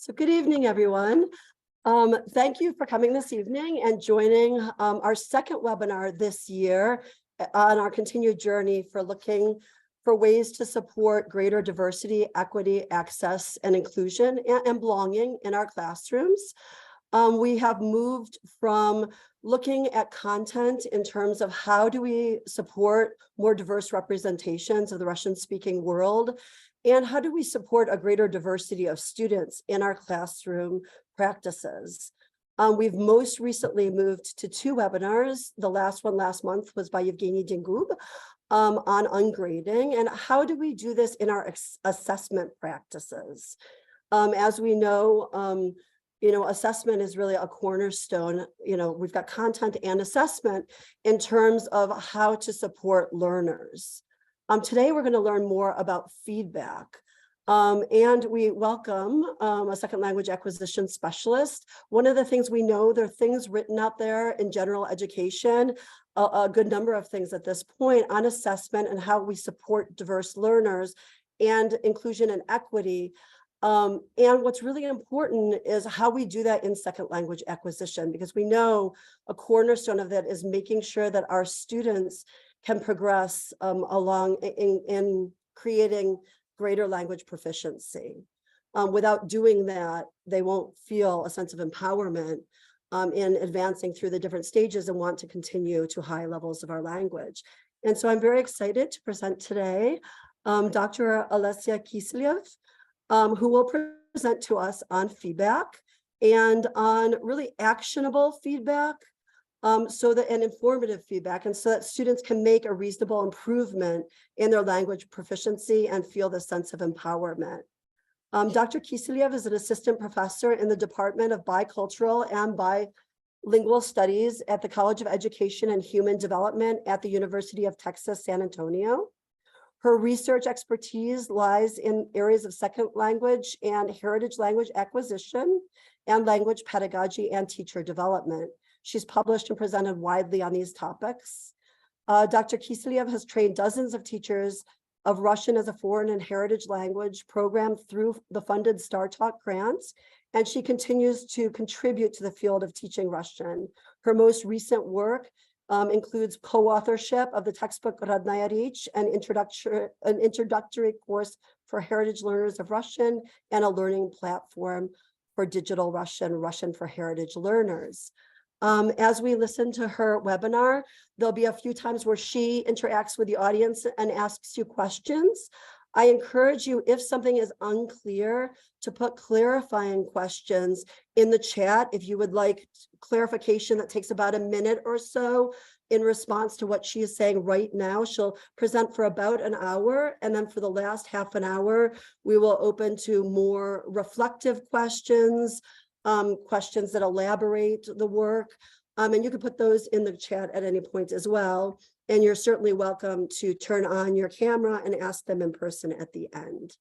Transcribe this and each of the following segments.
So good evening, everyone. Thank you for coming this evening and joining our second webinar this year on our continued journey for looking for ways to support greater diversity, equity, access, and inclusion and belonging in our classrooms. We have moved from looking at content in terms of how do we support more diverse representations of the Russian-speaking world, and how do we support a greater diversity of students in our classroom practices. We've most recently moved to 2 webinars. The last one last month was by Evgeny Dengub on ungrading, and how do we do this in our assessment practices. As we know, assessment is really a cornerstone. We've got content and assessment in terms of how to support learners. Today, we're going to learn more about feedback. And we welcome a second language acquisition specialist. One of the things we know, there are things written out there in general education, a good number of things at this point on assessment and how we support diverse learners and inclusion and equity. And what's really important is how we do that in second language acquisition, because we know a cornerstone of that is making sure that our students can progress along in creating greater language proficiency. Without doing that, they won't feel a sense of empowerment in advancing through the different stages and want to continue to high levels of our language. And so I'm very excited to present today Dr. Alessia Kisselev, who will present to us on feedback and on really actionable feedback, and informative feedback, and so that students can make a reasonable improvement in their language proficiency and feel the sense of empowerment. Dr. Kisselev is an assistant professor in the Department of Bicultural and Bilingual Studies at the College of Education and Human Development at the University of Texas, San Antonio. Her research expertise lies in areas of second language and heritage language acquisition and language pedagogy and teacher development. She's published and presented widely on these topics. Dr. Kisselev has trained dozens of teachers of Russian as a foreign and heritage language program through the funded StarTalk grants, and she continues to contribute to the field of teaching Russian. Her most recent work includes co-authorship of the textbook Rodnaya Rечь, an introductory course for heritage learners of Russian, and a learning platform for digital Russian, Russian for heritage learners. As we listen to her webinar, there'll be a few times where she interacts with the audience and asks you questions. I encourage you, if something is unclear, to put clarifying questions in the chat. If you would like clarification that takes about a minute or so in response to what she is saying right now, she'll present for about an hour. And then for the last half an hour, we will open to more reflective questions, questions that elaborate the work. And you can put those in the chat at any point as well. And you're certainly welcome to turn on your camera and ask them in person at the end.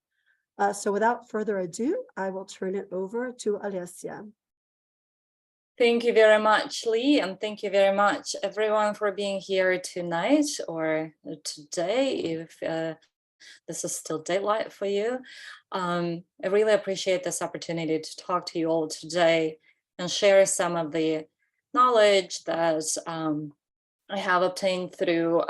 So without further ado, I will turn it over to Alessia. Thank you very much, Lee, and thank you very much, everyone, for being here tonight or today, if this is still daylight for you. I really appreciate this opportunity to talk to you all today and share some of the knowledge that I have obtained through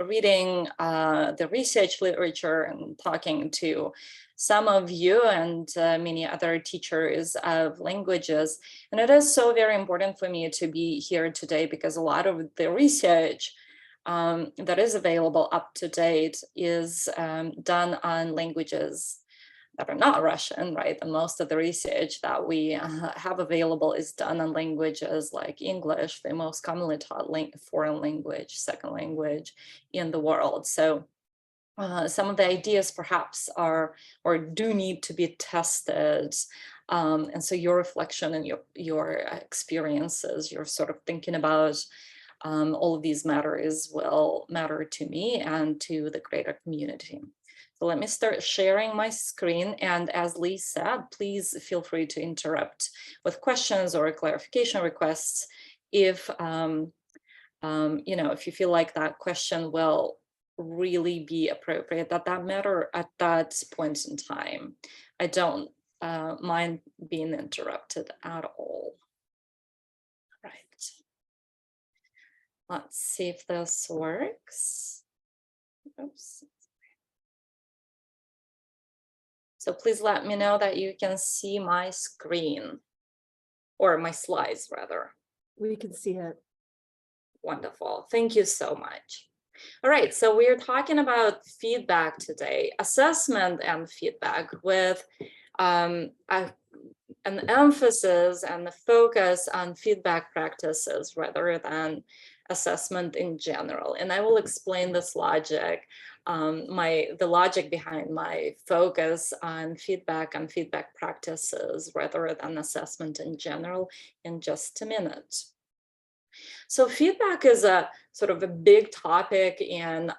reading the research literature and talking to some of you and many other teachers of languages. And it is so very important for me to be here today because a lot of the research that is available up to date is done on languages that are not Russian, right? And most of the research that we have available is done on languages like English, the most commonly taught foreign language, second language in the world. So some of the ideas perhaps are or do need to be tested. And so your reflection and your experiences, you're sort of thinking about all of these matters will matter to me and to the greater community. So let me start sharing my screen. And as Lee said, please feel free to interrupt with questions or clarification requests if, if you feel like that question will really be appropriate at that matter at that point in time. I don't mind being interrupted at all. Right. Let's see if this works. Oops. So please let me know that you can see my screen, or my slides rather. We can see it. Wonderful. Thank you so much. All right, so we're talking about feedback today, assessment and feedback, with an emphasis and the focus on feedback practices rather than assessment in general. And I will explain this logic, the logic behind my focus on feedback and feedback practices rather than assessment in general in just a minute. So feedback is a sort of a big topic in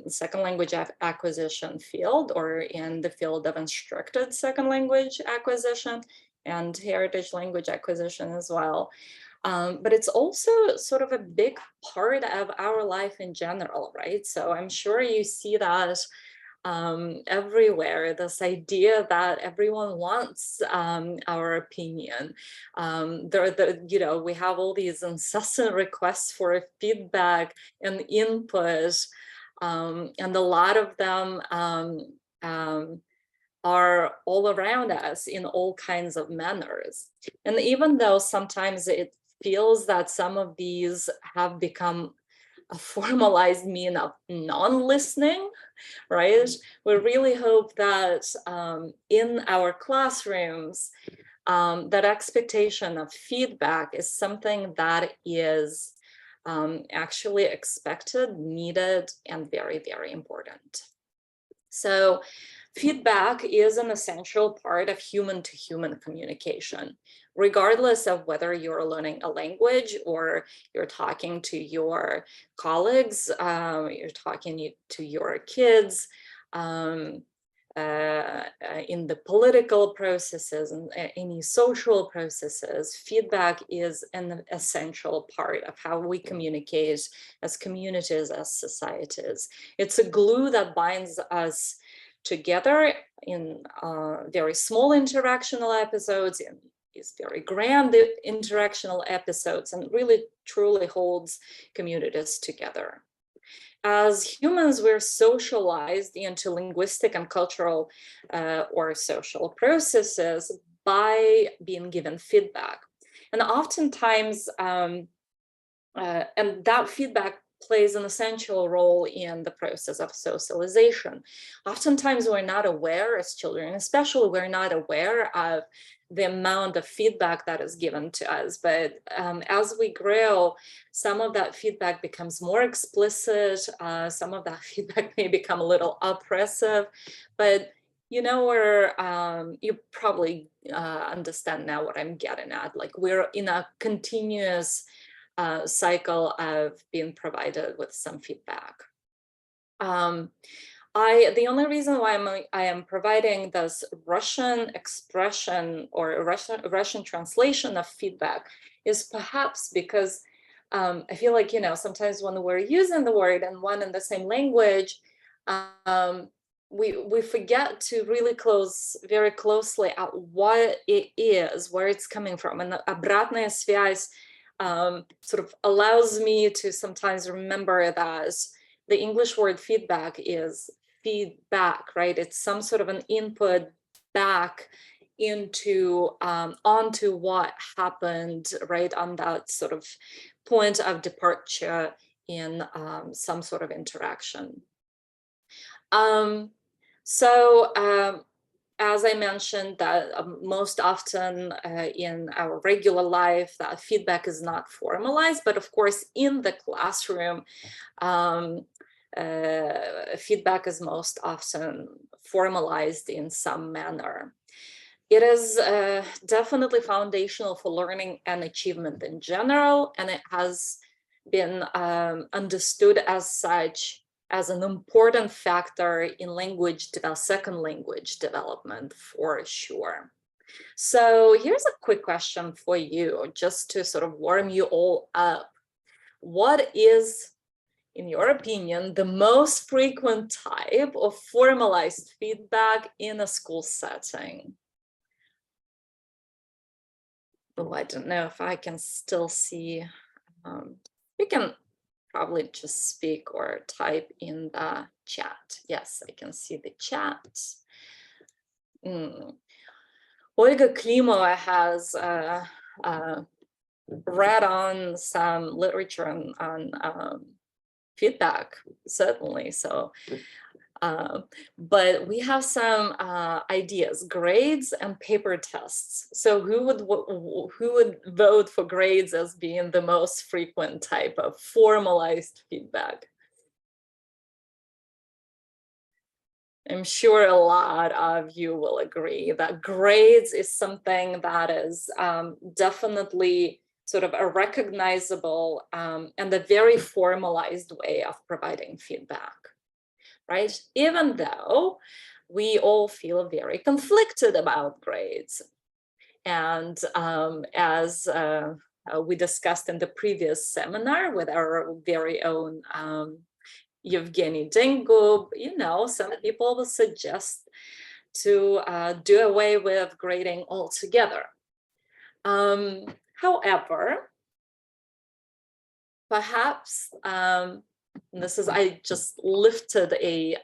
second language acquisition field, or in the field of instructed second language acquisition and heritage language acquisition as well. But it's also sort of a big part of our life in general, right? So I'm sure you see that everywhere, this idea that everyone wants our opinion. We have all these incessant requests for feedback and input, and a lot of them are all around us in all kinds of manners. And even though sometimes it feels that some of these have become a formalized mean of non-listening, right? We really hope that in our classrooms, that expectation of feedback is something that is actually expected, needed, and very, very important. So feedback is an essential part of human-to-human communication, regardless of whether you're learning a language or you're talking to your colleagues, you're talking to your kids, in the political processes and any social processes. Feedback is an essential part of how we communicate as communities, as societies. It's a glue that binds us together in very small interactional episodes, in these very grand interactional episodes, and really truly holds communities together. As humans, we're socialized into linguistic and cultural or social processes by being given feedback. And oftentimes, and that feedback plays an essential role in the process of socialization. Oftentimes we're not aware, as children especially, we're not aware of the amount of feedback that is given to us. But as we grow, some of that feedback becomes more explicit. Some of that feedback may become a little oppressive, but you know, you probably understand now what I'm getting at. Like, we're in a continuous cycle of being provided with some feedback. The only reason why I am providing this Russian expression or Russian translation of feedback is perhaps because I feel like, you know, sometimes when we're using the word in one and the same language, we forget to really very closely at what it is, where it's coming from. And обратная связь sort of allows me to sometimes remember that the English word feedback is feedback, right? It's some sort of an input back into onto what happened, right, on that sort of point of departure in some sort of interaction. As I mentioned, that most often in our regular life, that feedback is not formalized, but of course in the classroom, feedback is most often formalized in some manner. It is definitely foundational for learning and achievement in general, and it has been understood as such, as an important factor in second language development, for sure. So here's a quick question for you, just to sort of warm you all up. What is, in your opinion, the most frequent type of formalized feedback in a school setting? Oh, I don't know if I can still see. You can probably just speak or type in the chat. Yes, I can see the chat. Olga Klimova has read on some literature on feedback, certainly. So, but we have some ideas: grades and paper tests. So who would vote for grades as being the most frequent type of formalized feedback? I'm sure a lot of you will agree that grades is something that is definitely sort of a recognizable and a very formalized way of providing feedback, right? Even though we all feel very conflicted about grades. And as we discussed in the previous seminar with our very own Yevgeny Dengub, you know, some people will suggest to do away with grading altogether. However, perhaps, this is, I just lifted a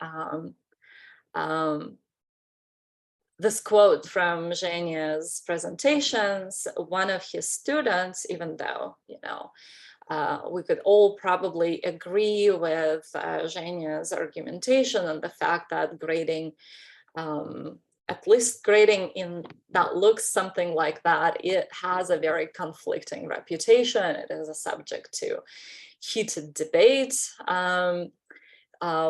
this quote from Zhenya's presentations. One of his students, even though, you know, we could all probably agree with Zhenya's argumentation and the fact that grading, at least grading in that looks something like that, it has a very conflicting reputation. It is a subject to heated debate.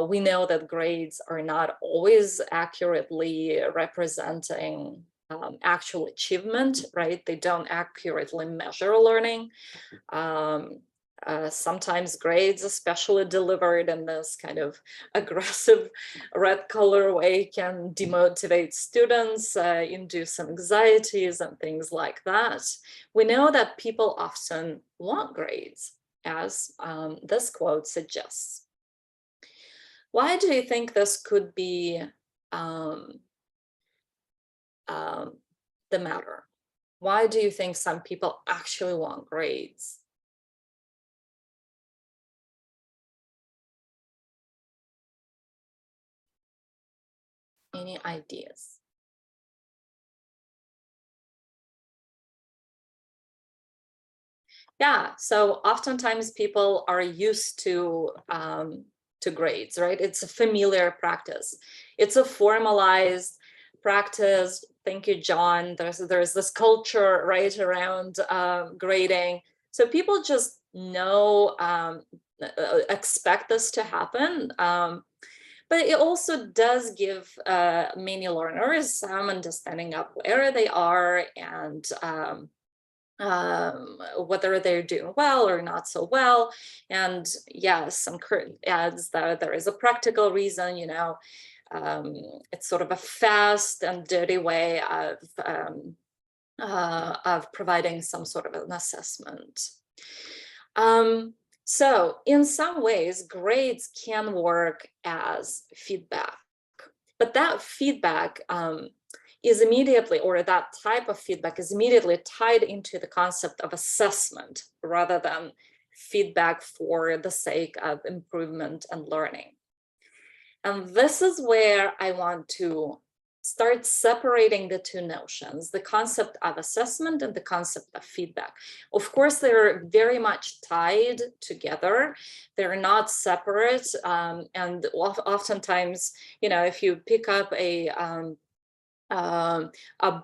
We know that grades are not always accurately representing actual achievement, right? They don't accurately measure learning. Sometimes grades, especially delivered in this kind of aggressive red color way, can demotivate students, induce anxieties and things like that. We know that people often want grades, as this quote suggests. Why do you think this could be the matter? Why do you think some people actually want grades? Any ideas? Yeah, so oftentimes people are used to grades, right? It's a familiar practice. It's a formalized practice. Thank you, John. There's this culture right around grading. So people just know, expect this to happen. But it also does give many learners some understanding of where they are and whether they're doing well or not so well. And yes, some current adds that there is a practical reason, you know, it's sort of a fast and dirty way of providing some sort of an assessment. So in some ways, grades can work as feedback, but that feedback is immediately, or that type of feedback is immediately tied into the concept of assessment rather than feedback for the sake of improvement and learning. And this is where I want to start separating the two notions, the concept of assessment and the concept of feedback. Of course, they're very much tied together. They're not separate. And oftentimes, you know, if you pick up a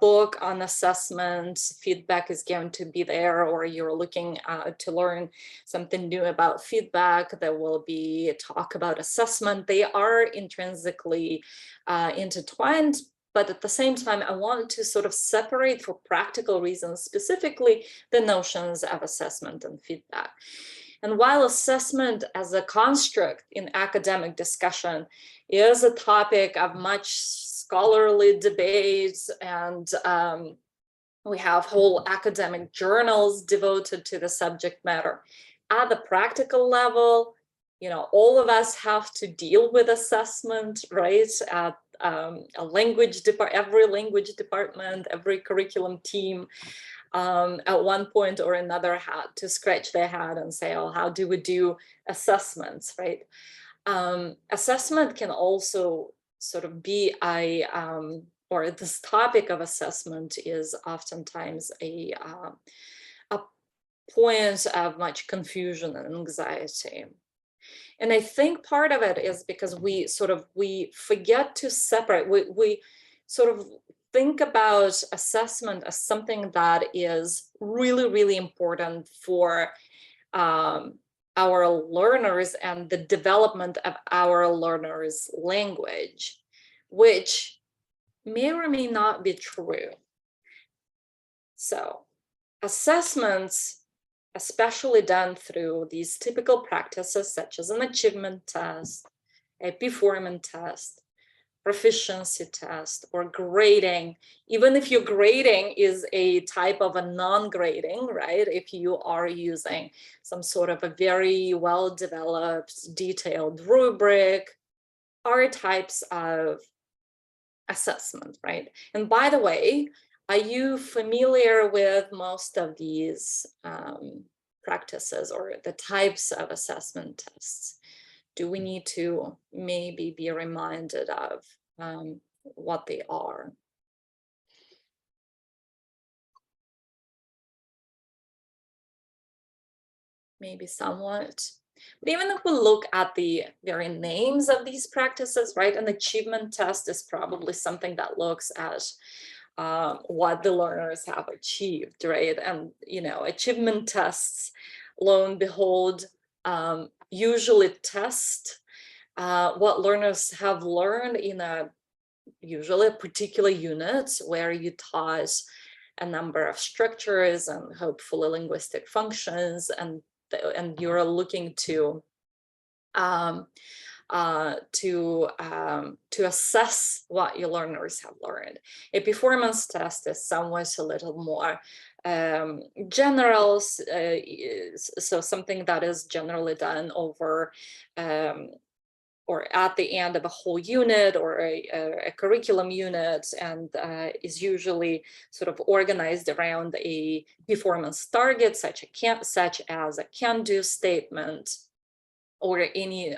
book on assessment, feedback is going to be there, or you're looking to learn something new about feedback, there will be talk about assessment. They are intrinsically intertwined, but at the same time, I wanted to sort of separate, for practical reasons, specifically the notions of assessment and feedback. And while assessment as a construct in academic discussion is a topic of much scholarly debates, and we have whole academic journals devoted to the subject matter, at the practical level, you know, all of us have to deal with assessment, right? At a language department, every language department, every curriculum team. at one point or another had to scratch their head and say, oh, how do we do assessments, right? Assessment can also sort of be or this topic of assessment is oftentimes a point of much confusion and anxiety. And I think part of it is because we forget to separate, we sort of think about assessment as something that is really, really important for our learners and the development of our learners' language, which may or may not be true. So assessments, especially done through these typical practices such as an achievement test, a performance test, proficiency test, or grading, even if your grading is a type of a non-grading, right? If you are using some sort of a very well-developed, detailed rubric, are types of assessment, right? And by the way, are you familiar with most of these practices or the types of assessment tests? Do we need to maybe be reminded of what they are? Maybe somewhat. But even if we look at the very names of these practices, right, an achievement test is probably something that looks at what the learners have achieved, right? And, you know, achievement tests, lo and behold, usually test what learners have learned in usually a particular unit where you taught a number of structures and hopefully linguistic functions, and you're looking to assess what your learners have learned. A performance test is somewhat a little more general, so something that is generally done over or at the end of a whole unit or a curriculum unit, and is usually sort of organized around a performance target, such as a can-do statement or any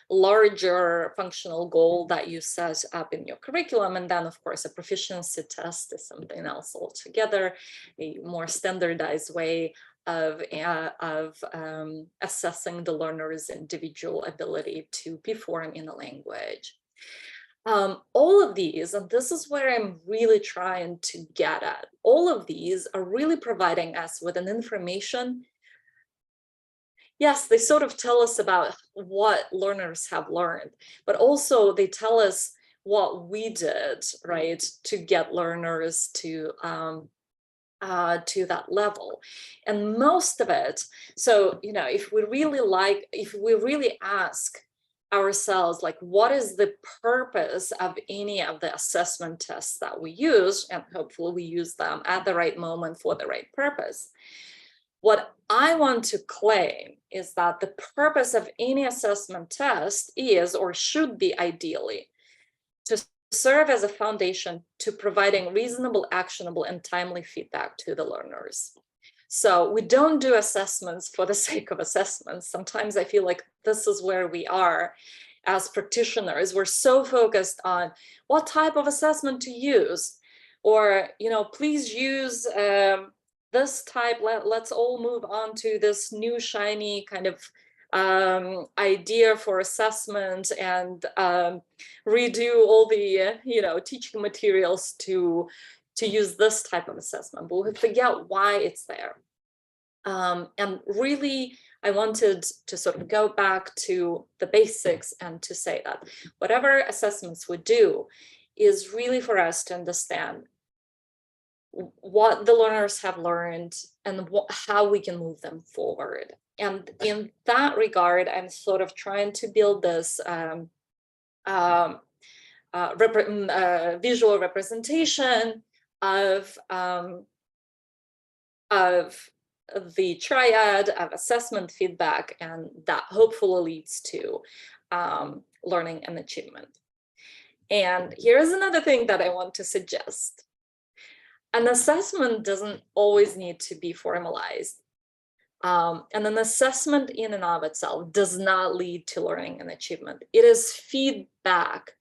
larger functional goal that you set up in your curriculum. And then, of course, a proficiency test is something else altogether, a more standardized way of assessing the learner's individual ability to perform in a language. All of these, and this is where I'm really trying to get at, all of these are really providing us with an information. Yes, they sort of tell us about what learners have learned, but also they tell us what we did, right, to get learners to that level. And most of it, so, you know, if we really ask ourselves, like, what is the purpose of any of the assessment tests that we use, and hopefully we use them at the right moment for the right purpose. What I want to claim is that the purpose of any assessment test is, or should be ideally, to serve as a foundation to providing reasonable, actionable, and timely feedback to the learners. So we don't do assessments for the sake of assessments. Sometimes I feel like this is where we are as practitioners. We're so focused on what type of assessment to use, or, you know, please use this type. Let's all move on to this new shiny kind of idea for assessment, and redo all the teaching materials to use this type of assessment, but we forget why it's there. And really, I wanted to sort of go back to the basics and to say that whatever assessments we do is really for us to understand what the learners have learned and how we can move them forward. And in that regard, I'm sort of trying to build this visual representation of the triad of assessment, feedback, and that hopefully leads to learning and achievement. And here's another thing that I want to suggest. an assessment doesn't always need to be formalized. And an assessment in and of itself does not lead to learning and achievement. It is feedback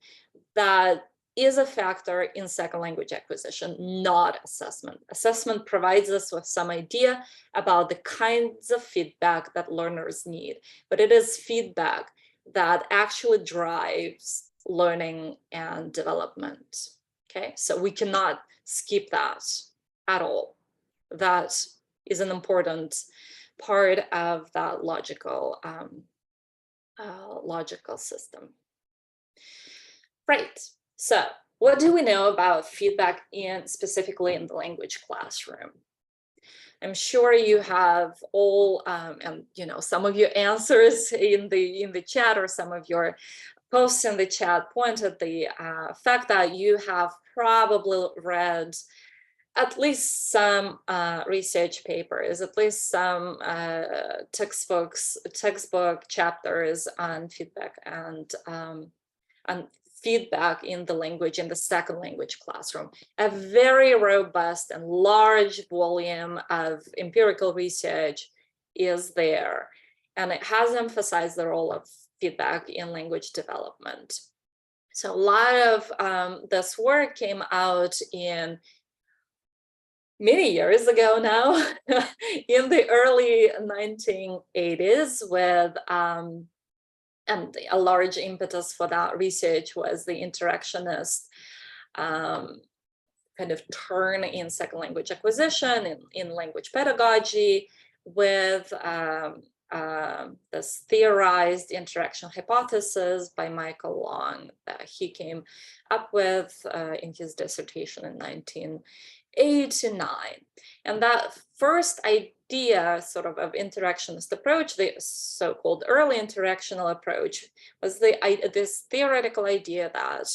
that is a factor in second language acquisition, not assessment. Assessment provides us with some idea about the kinds of feedback that learners need, but it is feedback that actually drives learning and development. Okay, so we cannot skip that at all. That is an important part of that logical system. Right. So what do we know about feedback specifically in the language classroom? I'm sure you have all, and some of your answers in the chat, or some of your posts in the chat point at the fact that you have probably read at least some research papers, at least some textbook chapters on feedback and feedback in the language, in the second language classroom. A very robust and large volume of empirical research is there, and it has emphasized the role of feedback in language development. So a lot of this work came out in many years ago now, in the early 1980s, with and a large impetus for that research was the interactionist kind of turn in second language acquisition, in language pedagogy, with this theorized interaction hypothesis by Michael Long that he came up with in his dissertation in 1989. And that first idea sort of interactionist approach, the so-called early interactional approach, was this theoretical idea that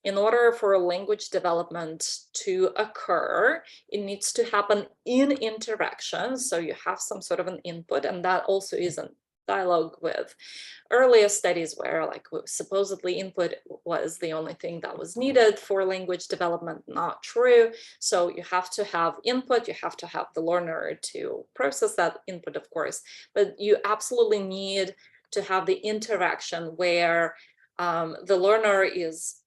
in order for language development to occur, it needs to happen in interaction. So you have some sort of an input, and that also is a dialogue with earlier studies where supposedly input was the only thing that was needed for language development. Not true. So you have to have input, you have to have the learner to process that input, of course, but you absolutely need to have the interaction where the learner is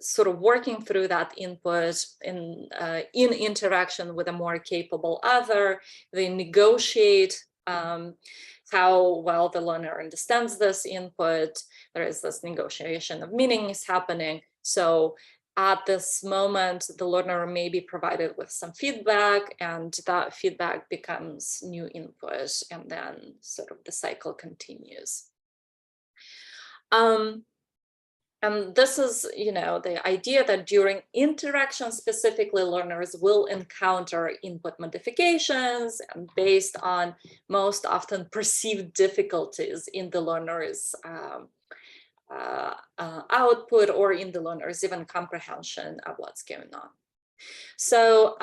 sort of working through that input in interaction with a more capable other. They negotiate how well the learner understands this input. There is this negotiation of meaning is happening. So at this moment, the learner may be provided with some feedback, and that feedback becomes new input, and then sort of the cycle continues. And this is, the idea that during interaction, specifically, learners will encounter input modifications, and based on most often perceived difficulties in the learner's output, or in the learner's even comprehension of what's going on. So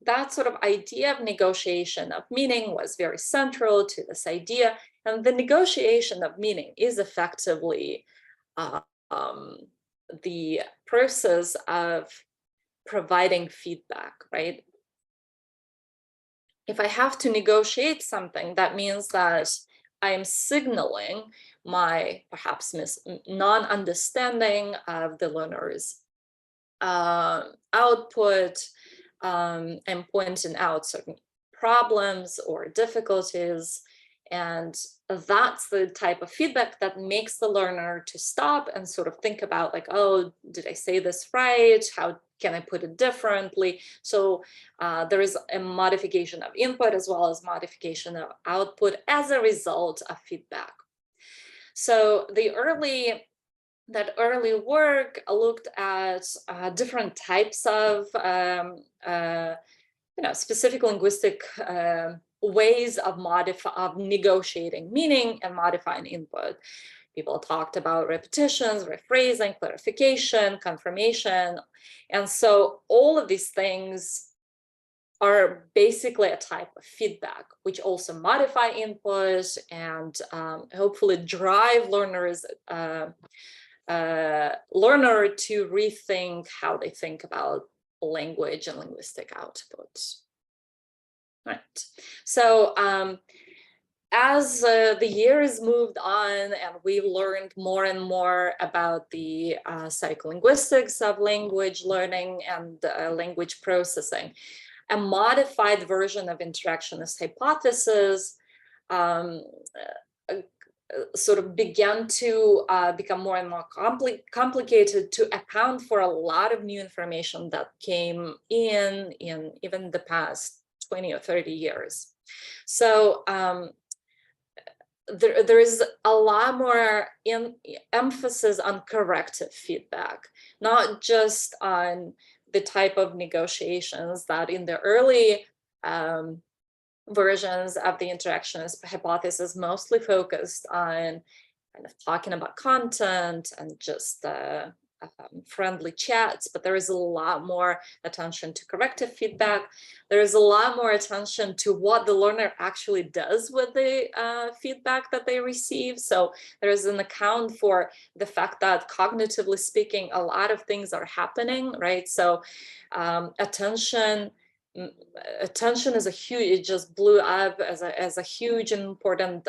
that sort of idea of negotiation of meaning was very central to this idea. And the negotiation of meaning is effectively the process of providing feedback, right? If I have to negotiate something, that means that I am signaling my perhaps non-understanding of the learner's output, and pointing out certain problems or difficulties. And that's the type of feedback that makes the learner to stop and sort of think about, like, oh, did I say this right? How can I put it differently? So there is a modification of input as well as modification of output as a result of feedback. So that early work looked at different types of specific linguistic ways of negotiating meaning and modifying input. People talked about repetitions, rephrasing, clarification, confirmation. And so all of these things are basically a type of feedback, which also modify input and hopefully drive learners learner to rethink how they think about language and linguistic outputs. Right. So as the years moved on and we learned more and more about the psycholinguistics of language learning and language processing, a modified version of interactionist hypothesis sort of began to become more and more complicated to account for a lot of new information that came in even the past 20 or 30 years. So there is a lot more emphasis on corrective feedback, not just on the type of negotiations that in the early versions of the interactionist hypothesis mostly focused on kind of talking about content and just friendly chats, but there is a lot more attention to corrective feedback. There is a lot more attention to what the learner actually does with the feedback that they receive. So there is an account for the fact that cognitively speaking, a lot of things are happening, right? So attention is a huge, it just blew up as a huge and important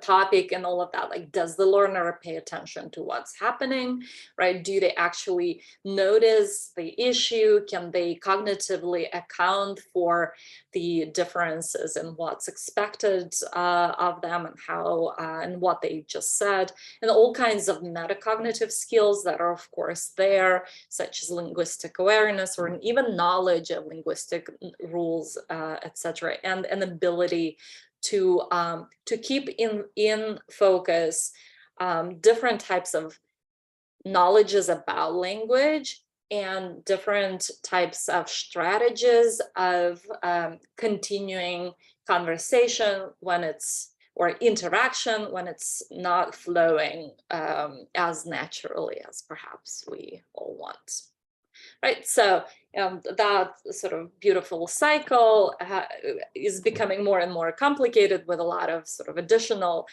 topic and all of that. Like, does the learner pay attention to what's happening, right? Do they actually notice the issue? Can they cognitively account for the differences in what's expected of them and how and what they just said, and all kinds of metacognitive skills that are of course there, such as linguistic awareness or even knowledge of linguistic rules, etc., and an ability to keep in focus different types of knowledges about language and different types of strategies of continuing conversation when it's, or interaction when it's not flowing as naturally as perhaps we all want. Right, so that sort of beautiful cycle is becoming more and more complicated with a lot of sort of additional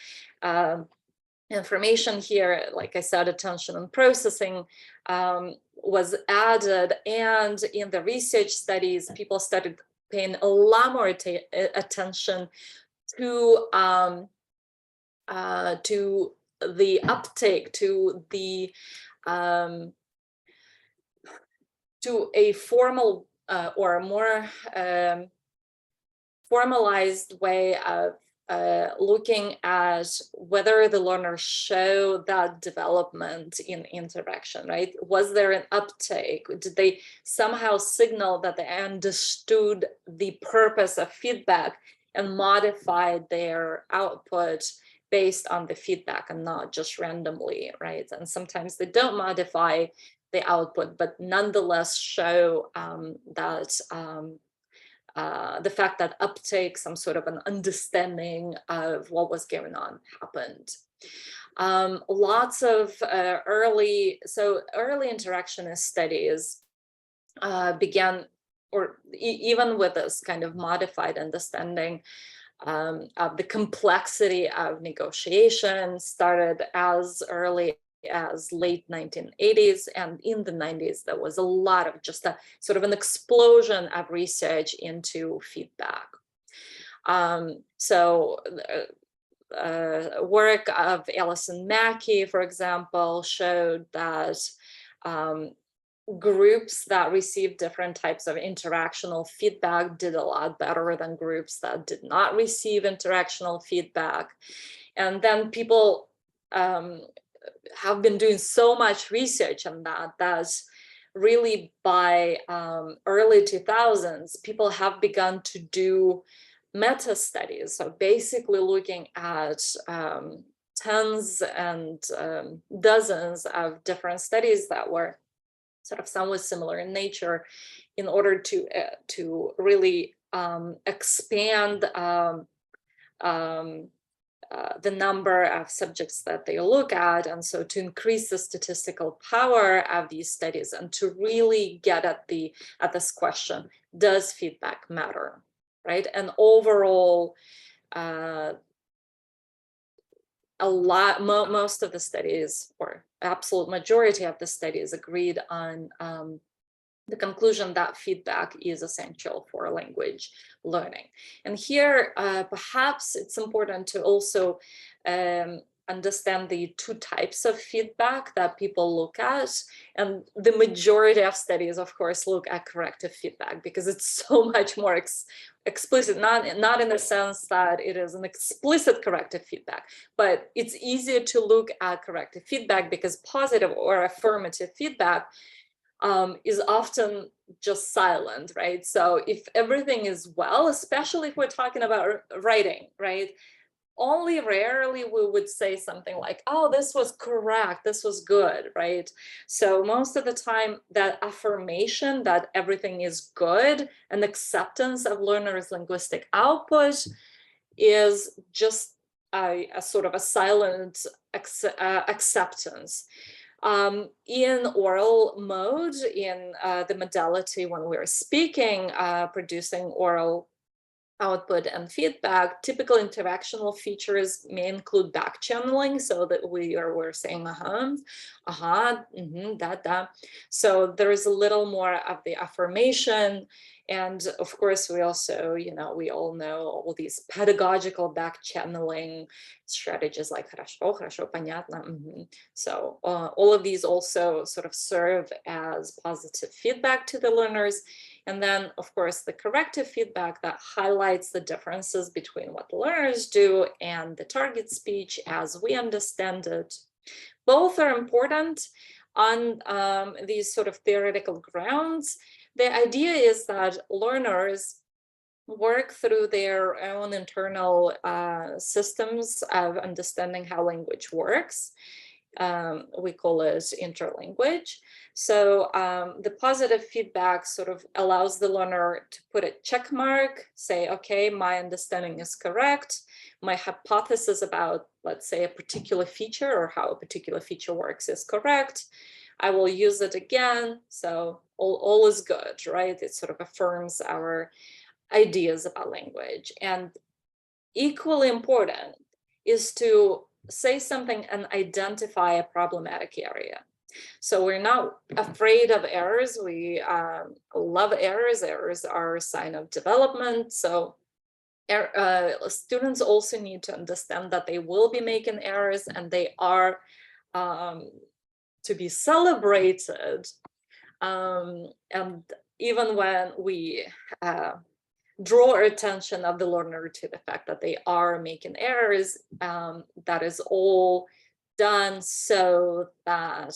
information here. Like I said, attention and processing was added, and in the research studies, people started paying a lot more attention to the uptake, to a formal or a more formalized way of looking at whether the learners show that development in interaction, right? Was there an uptake? Did they somehow signal that they understood the purpose of feedback and modified their output based on the feedback and not just randomly, right? And sometimes they don't modify the output, but nonetheless show that the fact that uptake, some sort of an understanding of what was going on, happened. Lots of early interactionist studies began, or even with this kind of modified understanding of the complexity of negotiation, started as early as late 1980s, and in the 90s there was a lot of just a sort of an explosion of research into feedback. Work of Alison Mackey, for example, showed that groups that received different types of interactional feedback did a lot better than groups that did not receive interactional feedback. And then people have been doing so much research on that really by early 2000s, people have begun to do meta studies. So basically looking at tens and dozens of different studies that were sort of somewhat similar in nature, in order to really expand the number of subjects that they look at, and so to increase the statistical power of these studies and to really get at this question: does feedback matter, right? And overall, most of the studies, or absolute majority of the studies, agreed on the conclusion that feedback is essential for language learning. And here, perhaps it's important to also understand the two types of feedback that people look at. And the majority of studies, of course, look at corrective feedback because it's so much more explicit, not in the sense that it is an explicit corrective feedback, but it's easier to look at corrective feedback because positive or affirmative feedback is often just silent, right? So if everything is well, especially if we're talking about writing, right? Only rarely we would say something like, oh, this was correct, this was good, right? So most of the time that affirmation that everything is good and acceptance of learners' linguistic output is just a sort of a silent acceptance. In oral mode, in the modality when we're speaking, producing oral output and feedback, typical interactional features may include back channeling, so that we're saying that. So there is a little more of the affirmation. And of course, we also, we all know all these pedagogical back channeling strategies like хорошо, понятно. So all of these also sort of serve as positive feedback to the learners. And then, of course, the corrective feedback that highlights the differences between what the learners do and the target speech as we understand it. Both are important on these sort of theoretical grounds. The idea is that learners work through their own internal systems of understanding how language works. We call it interlanguage. So the positive feedback sort of allows the learner to put a check mark, say, okay, my understanding is correct. My hypothesis about, let's say, a particular feature or how a particular feature works is correct. I will use it again. So all is good, right? It sort of affirms our ideas about language. And equally important is to say something and identify a problematic area. So we're not afraid of errors. We love errors. Errors are a sign of development. So students also need to understand that they will be making errors and they are to be celebrated. And even when we draw attention of the learner to the fact that they are making errors, that is all done so that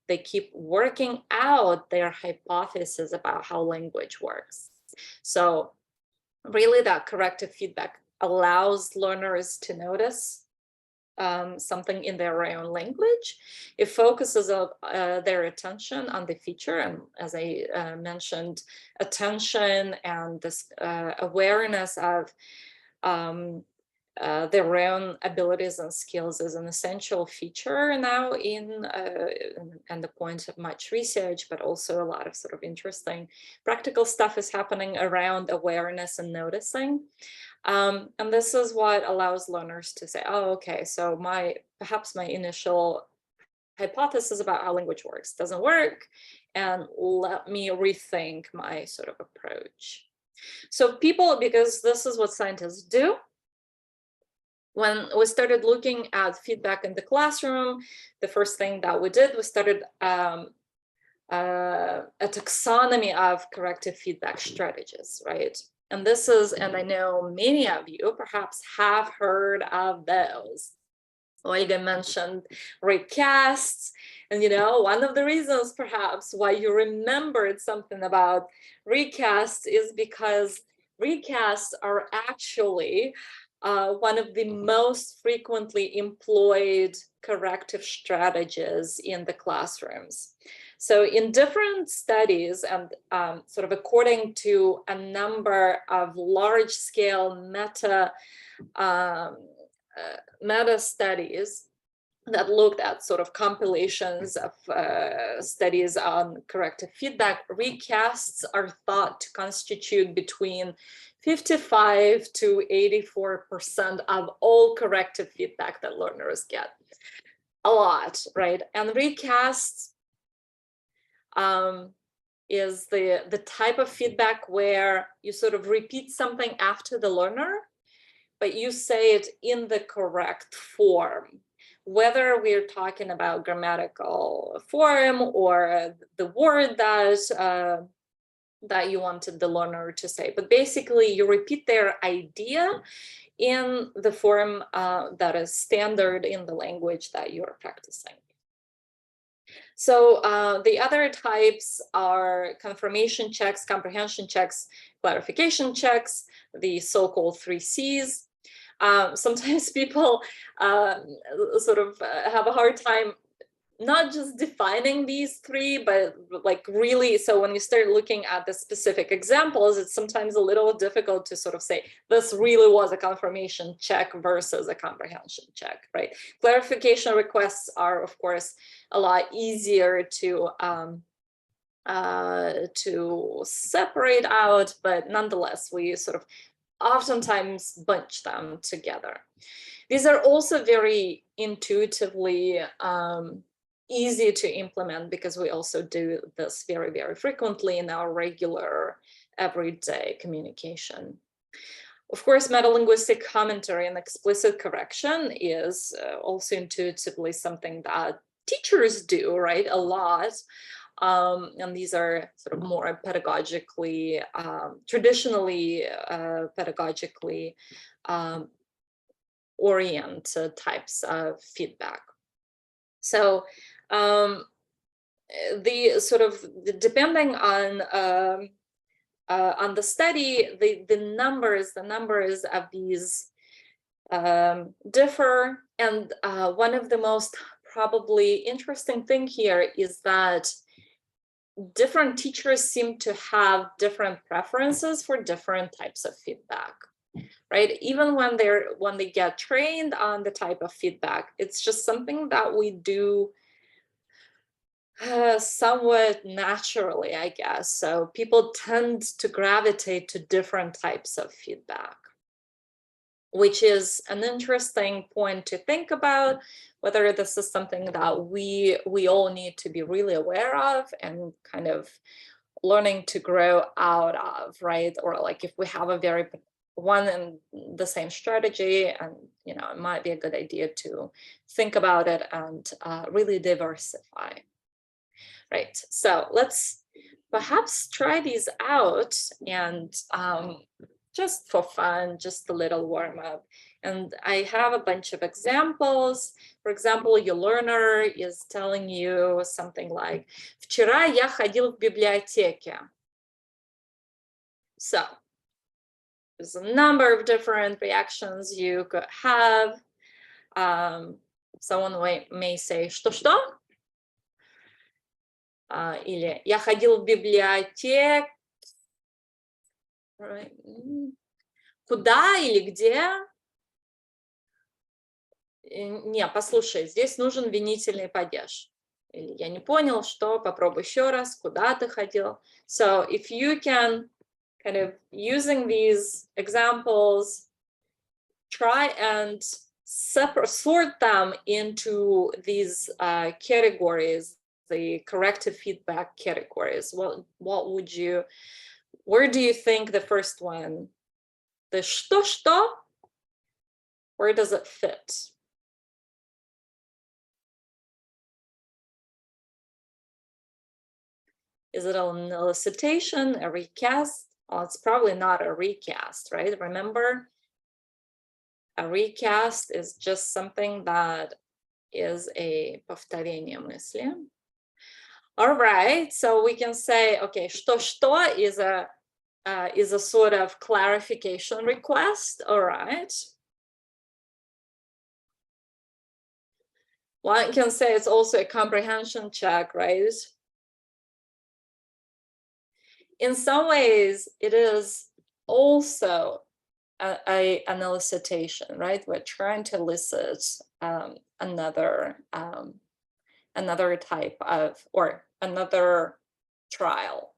they keep working out their hypothesis about how language works. So really that corrective feedback allows learners to notice something in their own language. It focuses their attention on the feature, and as I mentioned, attention and this awareness of their own abilities and skills is an essential feature now in and the point of much research, but also a lot of sort of interesting practical stuff is happening around awareness and noticing. And this is what allows learners to say, oh, okay, so perhaps my initial hypothesis about how language works doesn't work, and let me rethink my sort of approach. So because this is what scientists do, when we started looking at feedback in the classroom, the first thing that we did, we started a taxonomy of corrective feedback strategies, right? And this is, and I know many of you perhaps have heard of those. Olga mentioned recasts, and one of the reasons perhaps why you remembered something about recasts is because recasts are actually one of the most frequently employed corrective strategies in the classrooms. So in different studies and sort of according to a number of large-scale meta studies, that looked at sort of compilations of studies on corrective feedback, recasts are thought to constitute between 55 to 84% of all corrective feedback that learners get. A lot, right? And recasts is the type of feedback where you sort of repeat something after the learner, but you say it in the correct form. Whether we're talking about grammatical form or the word that that you wanted the learner to say, but basically you repeat their idea in the form that is standard in the language that you're practicing. So the other types are confirmation checks, comprehension checks, clarification checks, the so-called 3 Cs. Sometimes people sort of have a hard time not just defining these 3, but like really, so when you start looking at the specific examples, it's sometimes a little difficult to sort of say, this really was a confirmation check versus a comprehension check, right? Clarification requests are, of course, a lot easier to separate out, but nonetheless, we sort of oftentimes bunch them together. These are also very intuitively easy to implement because we also do this very, very frequently in our regular everyday communication. Of course, metalinguistic commentary and explicit correction is also intuitively something that teachers do, right, a lot. And these are sort of more pedagogically, traditionally pedagogically oriented types of feedback. So the sort of depending on the study, the numbers of these differ, and one of the most probably interesting thing here is that different teachers seem to have different preferences for different types of feedback, right? Even when they get trained on the type of feedback, it's just something that we do somewhat naturally, I guess. So people tend to gravitate to different types of feedback, which is an interesting point to think about, whether this is something that we all need to be really aware of and kind of learning to grow out of, right? Or like if we have a very one and the same strategy, and you know, it might be a good idea to think about it and really diversify. Right, so let's perhaps try these out and just for fun, just a little warm up. And I have a bunch of examples. For example, your learner is telling you something like, «Вчера я ходил в библиотеке». So there's a number of different reactions you could have. Someone may say, «Что-что?» Или «Я ходил в библиотеку». Куда или где? Не, послушай, здесь нужен винительный падеж. Или я не понял, что, попробуй еще раз, куда ты ходил. So if you can kind of using these examples, try and sort them into these categories, the corrective feedback categories. What would you, where do you think the first one, the что-что, where does it fit? Is it an elicitation, a recast? Oh, it's probably not a recast, right? Remember, a recast is just something that is a повторение мысли. All right, so we can say, okay, что-что is a sort of clarification request. All right. One can say it's also a comprehension check, right? In some ways, it is also an elicitation, right? We're trying to elicit another type of, or another trial.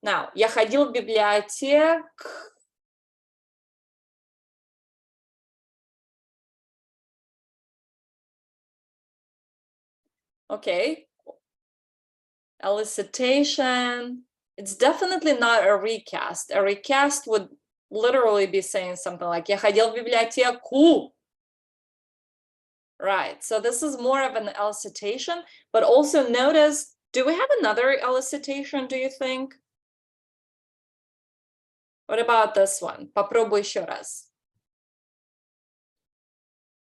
Now, я ходил в библиотеку. Okay. Elicitation. It's definitely not a recast. A recast would literally be saying something like я ходил в библиотеку. Right, so this is more of an elicitation, but also notice, do we have another elicitation, do you think? What about this one? Попробуй еще раз.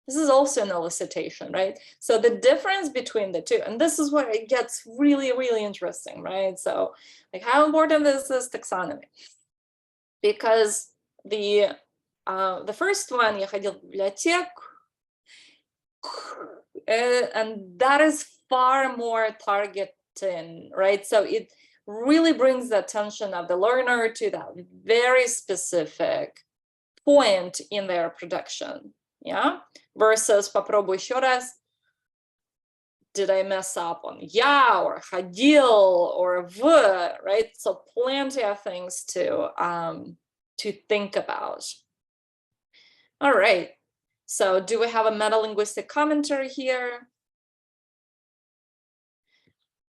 This is also an elicitation, right? So the difference between the two, and this is where it gets really, really interesting, right? So like, how important is this taxonomy? Because the first one, я ходил в библиотеку, and that is far more targeting, right? So it really brings the attention of the learner to that very specific point in their production, yeah? Versus попробуй еще раз, did I mess up on я or ходил or в, right? So plenty of things to think about. All right. So do we have a meta-linguistic commentary here?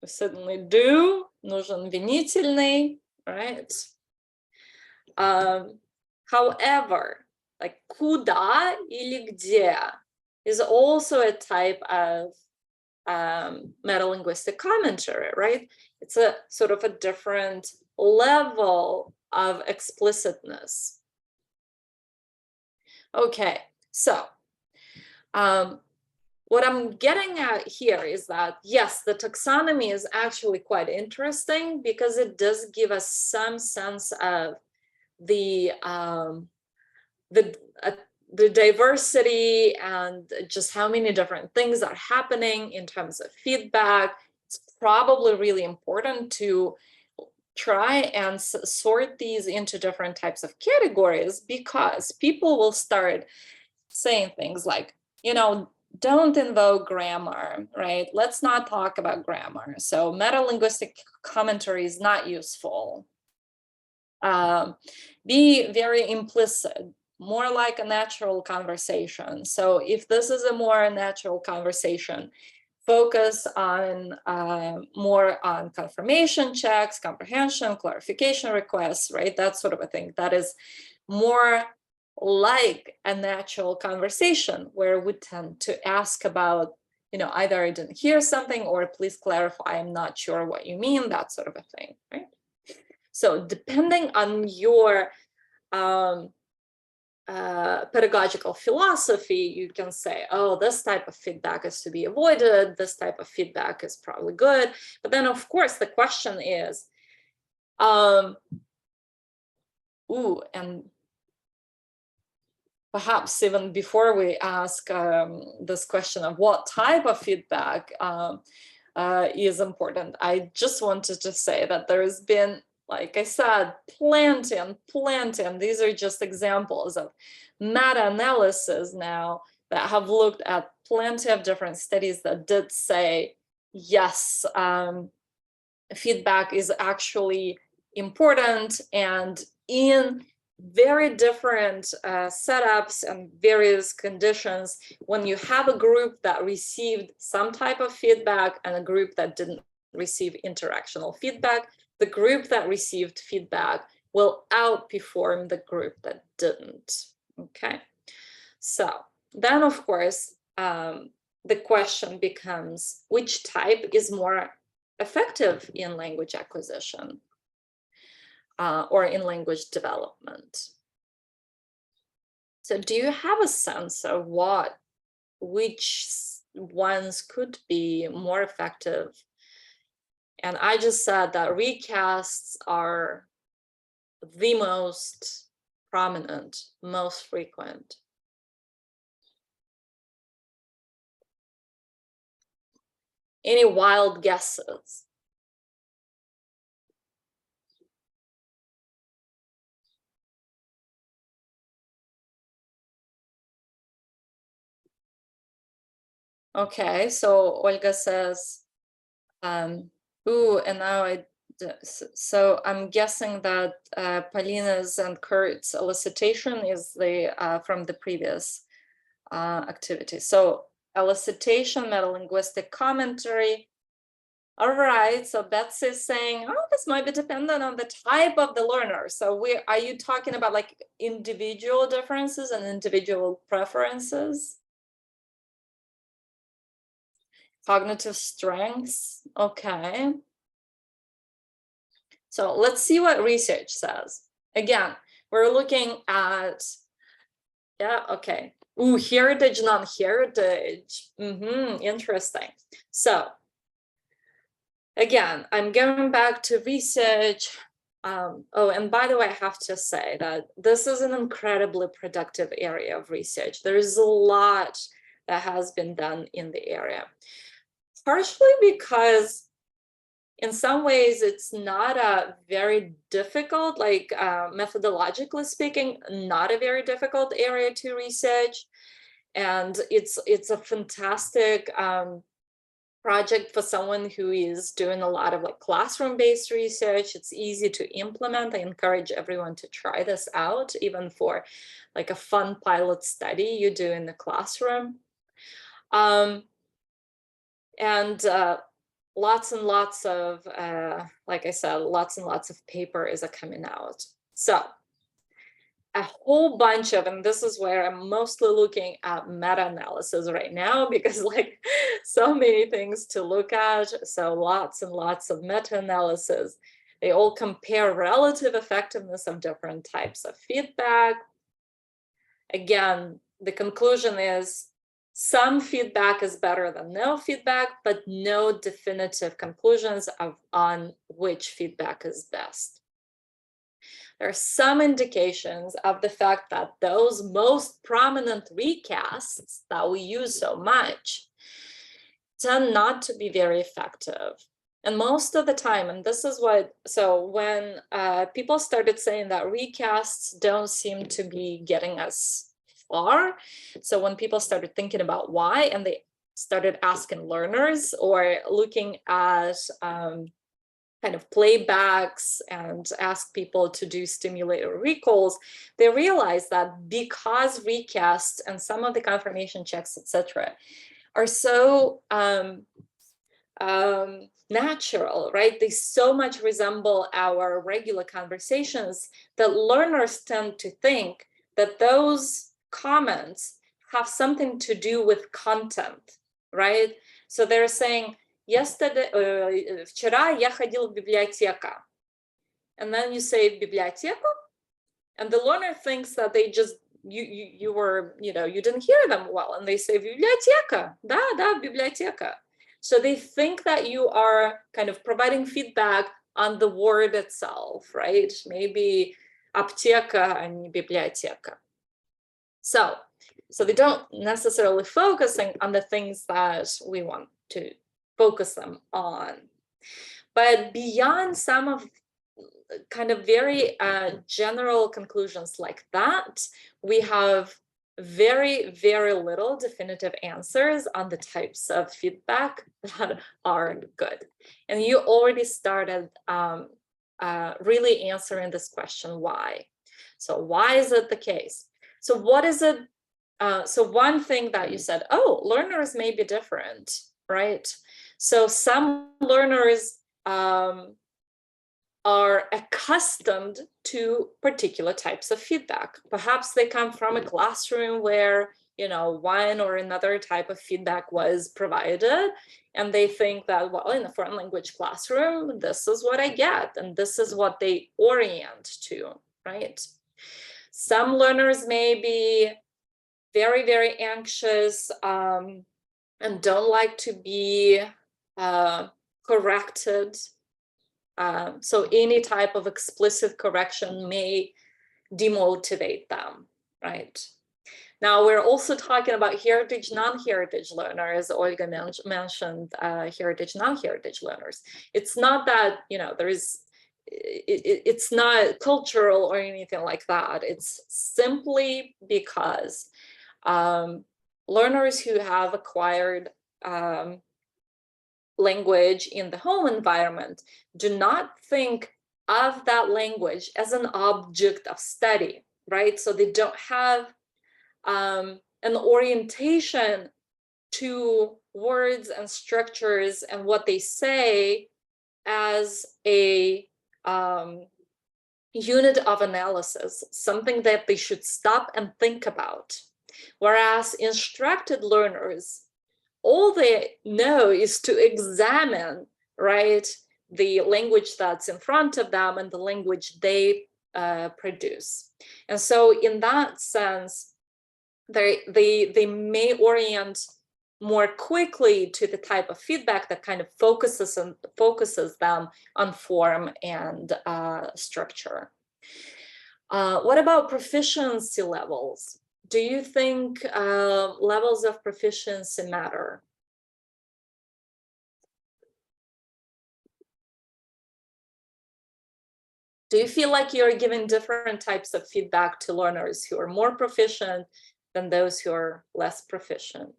We certainly do. Нужен винительный, right? However, like куда или где is also a type of meta-linguistic commentary, right? It's a sort of a different level of explicitness. Okay, so what I'm getting at here is that, yes, the taxonomy is actually quite interesting because it does give us some sense of the diversity and just how many different things are happening in terms of feedback. It's probably really important to try and sort these into different types of categories, because people will start saying things like, you know, don't invoke grammar, right? Let's not talk about grammar. So meta-linguistic commentary is not useful. Be very implicit, more like a natural conversation. So if this is a more natural conversation, focus on more on confirmation checks, comprehension, clarification requests, right? That sort of a thing. That is more like a natural conversation where we tend to ask about, you know, either I didn't hear something or please clarify, I'm not sure what you mean, that sort of a thing, right? So depending on your pedagogical philosophy, you can say, oh, this type of feedback is to be avoided, this type of feedback is probably good. But then, of course, the question is, and perhaps even before we ask this question of what type of feedback is important, I just wanted to say that there has been, like I said, plenty, and these are just examples of meta-analysis now that have looked at plenty of different studies that did say, yes, feedback is actually important, and in very different setups and various conditions, when you have a group that received some type of feedback and a group that didn't receive interactional feedback, the group that received feedback will outperform the group that didn't. Okay, so then, of course, the question becomes, which type is more effective in language acquisition or in language development? So do you have a sense of which ones could be more effective? And I just said that recasts are the most prominent, most frequent. Any wild guesses? Okay, so Olga says, ooh, and now so I'm guessing that Polina's and Kurt's elicitation is the from the previous activity. So elicitation, metalinguistic commentary. All right, so Betsy is saying, oh, this might be dependent on the type of the learner. So are you talking about like individual differences and individual preferences? Cognitive strengths, okay. So let's see what research says. Again, we're looking at, yeah, okay. Ooh, heritage, non-heritage. Interesting. So again, I'm going back to research. Oh, and by the way, I have to say that this is an incredibly productive area of research. There is a lot that has been done in the area. Partially because in some ways it's not a very difficult, like methodologically speaking, not a very difficult area to research. And it's a fantastic project for someone who is doing a lot of like classroom-based research. It's easy to implement. I encourage everyone to try this out, even for like a fun pilot study you do in the classroom. And lots and lots of, like I said, lots and lots of papers are coming out. So a whole bunch of, and this is where I'm mostly looking at meta-analysis right now, because like so many things to look at. So lots and lots of meta-analysis. They all compare relative effectiveness of different types of feedback. Again, the conclusion is some feedback is better than no feedback, but no definitive conclusions on which feedback is best. There are some indications of the fact that those most prominent recasts that we use so much tend not to be very effective. And most of the time, and this is what, so when people started saying that recasts don't seem to be getting us far, so when people started thinking about why, and they started asking learners or looking at kind of playbacks and ask people to do stimulated recalls, they realized that because recasts and some of the confirmation checks, etc., are so natural, right? They so much resemble our regular conversations that learners tend to think that those comments have something to do with content, right? So they're saying, yesterday, вчера я ходил в библиотеку. And then you say библиотеку, and the learner thinks that they just, you were, you didn't hear them well, and they say библиотека, да, библиотека. So they think that you are kind of providing feedback on the word itself, right? Maybe аптека, а не библиотека. So they don't necessarily focusing on the things that we want to focus them on. But beyond some of kind of very general conclusions like that, we have very, very little definitive answers on the types of feedback that are good. And you already started really answering this question, why? So why is it the case? So what is it? So one thing that you said, oh, learners may be different, right? So some learners are accustomed to particular types of feedback. Perhaps they come from a classroom where, one or another type of feedback was provided, and they think that, well, in a foreign language classroom, this is what I get, and this is what they orient to, right? Some learners may be very, very anxious and don't like to be corrected. So any type of explicit correction may demotivate them, right? Now, we're also talking about heritage, non-heritage learners. Olga mentioned heritage, non-heritage learners. It's not that, there is, it's not cultural or anything like that. It's simply because learners who have acquired language in the home environment do not think of that language as an object of study, right? So they don't have an orientation to words and structures and what they say as a unit of analysis, something that they should stop and think about. Whereas instructed learners, all they know is to examine, right, the language that's in front of them and the language they produce. And so in that sense, they may orient more quickly to the type of feedback that kind of focuses them on form and structure. What about proficiency levels? Do you think levels of proficiency matter? Do you feel like you're giving different types of feedback to learners who are more proficient than those who are less proficient?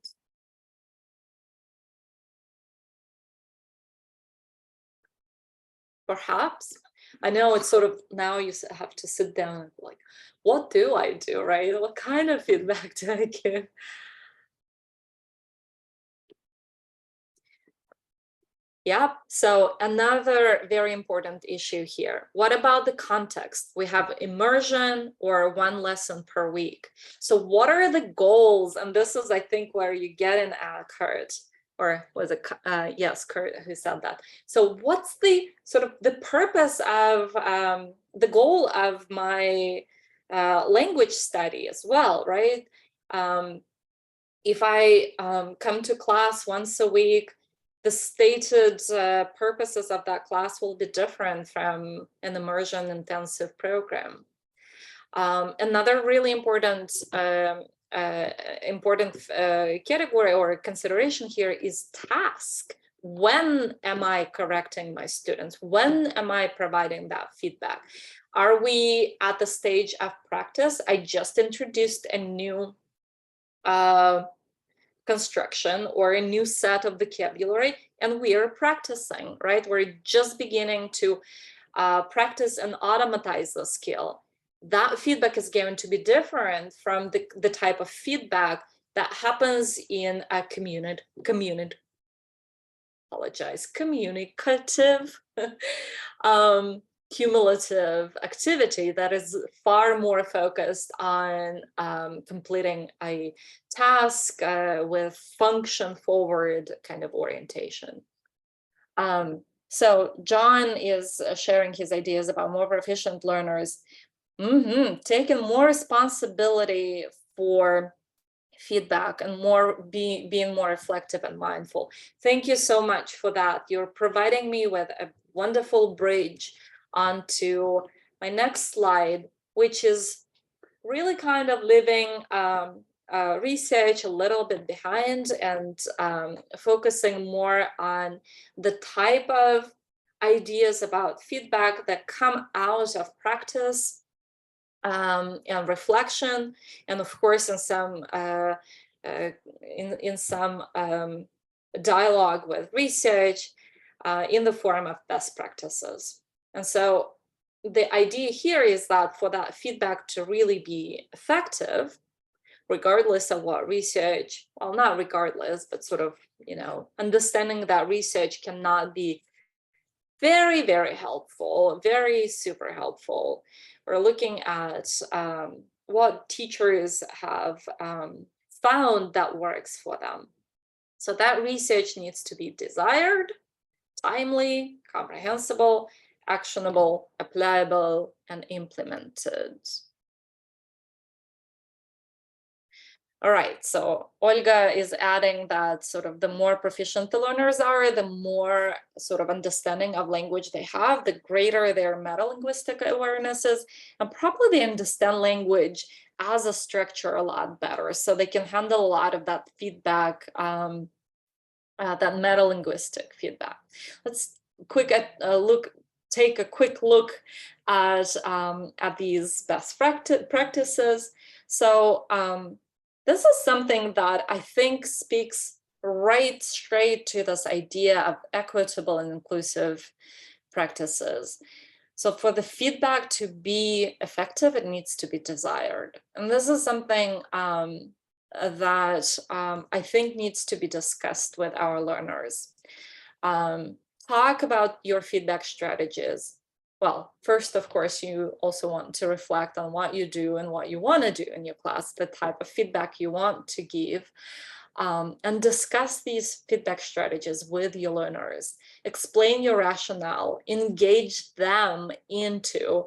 Perhaps. I know it's sort of, now you have to sit down and like, what do I do, right? What kind of feedback do I give? Yeah, so another very important issue here. What about the context? We have immersion or one lesson per week. So what are the goals? And this is, I think, where you get in Kurt, or was it, yes, Kurt who said that. So what's the sort of the purpose of, the goal of my language study as well, right? If I come to class once a week, the stated purposes of that class will be different from an immersion intensive program. Another really important category or consideration here is task. When am I correcting my students? When am I providing that feedback? Are we at the stage of practice? I just introduced a new construction or a new set of vocabulary, and we are practicing, right? We're just beginning to practice and automatize the skill. That feedback is going to be different from the type of feedback that happens in a communicative cumulative activity that is far more focused on completing a task with function forward kind of orientation. So John is sharing his ideas about more proficient learners taking more responsibility for feedback and being more reflective and mindful. Thank you so much for that. You're providing me with a wonderful bridge onto my next slide, which is really kind of leaving research a little bit behind and focusing more on the type of ideas about feedback that come out of practice and reflection, and of course in some dialogue with research in the form of best practices. And so the idea here is that for that feedback to really be effective, regardless of what research, well, not regardless, but sort of, you know, understanding that research cannot be very, very helpful, very super helpful. We're looking at what teachers have found that works for them. So that research needs to be desired, timely, comprehensible, actionable, applicable, and implemented. All right, so Olga is adding that sort of the more proficient the learners are, the more sort of understanding of language they have, the greater their meta-linguistic awareness is, and probably they understand language as a structure a lot better, so they can handle a lot of that feedback, that meta-linguistic feedback. Let's take a quick look at these best practices. So this is something that I think speaks right straight to this idea of equitable and inclusive practices. So for the feedback to be effective, it needs to be desired. And this is something that I think needs to be discussed with our learners. Talk about your feedback strategies. Well, first, of course, you also want to reflect on what you do and what you want to do in your class, the type of feedback you want to give. And discuss these feedback strategies with your learners. Explain your rationale, engage them into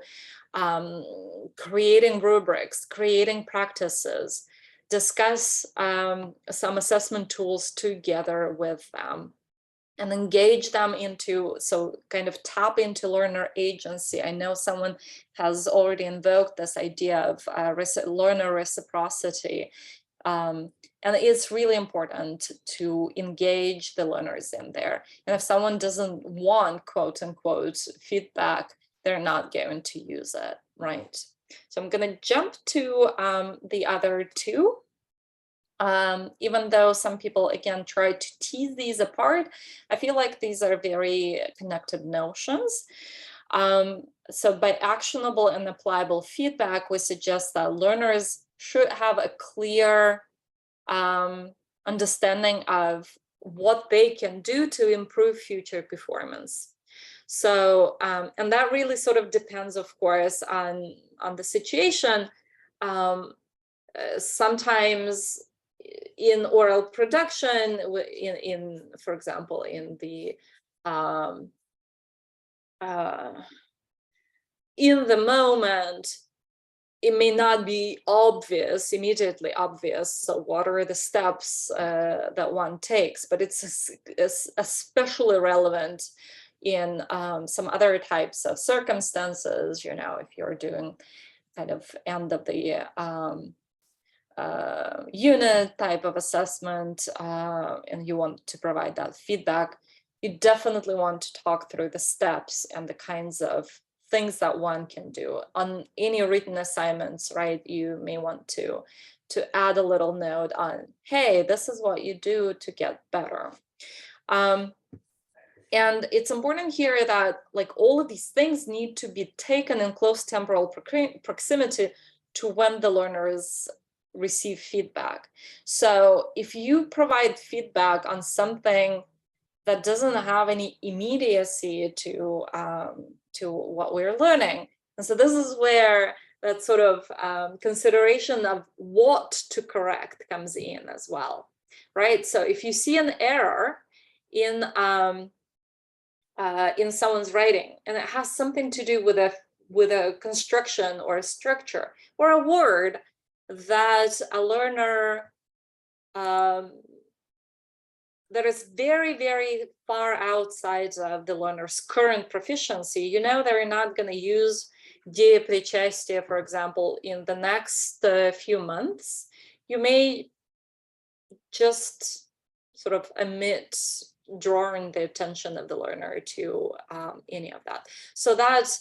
creating rubrics, creating practices, discuss some assessment tools together with them, and engage them into, so kind of tap into learner agency. I know someone has already invoked this idea of learner reciprocity. And it's really important to engage the learners in there. And if someone doesn't want, quote unquote, feedback, they're not going to use it, right? So I'm going to jump to the other two. Even though some people, again, try to tease these apart, I feel like these are very connected notions. So by actionable and applicable feedback, we suggest that learners should have a clear understanding of what they can do to improve future performance. So, and that really sort of depends, of course, on the situation. Sometimes in oral production, for example, in the moment, it may not be immediately obvious. So what are the steps that one takes? But it's especially relevant in some other types of circumstances. You know, if you're doing kind of end of the unit type of assessment and you want to provide that feedback, you definitely want to talk through the steps and the kinds of things that one can do. On any written assignments, right, you may want to add a little note on, hey, this is what you do to get better. And it's important here that like all of these things need to be taken in close temporal proximity to when the learners receive feedback. So if you provide feedback on something that doesn't have any immediacy to what we're learning. And so this is where that sort of consideration of what to correct comes in as well, right? So if you see an error in someone's writing and it has something to do with a construction or a structure or a word that a learner that is very, very far outside of the learner's current proficiency, you know, they're not going to use Dia Причастия, for example, in the next few months. You may just sort of omit drawing the attention of the learner to any of that. So that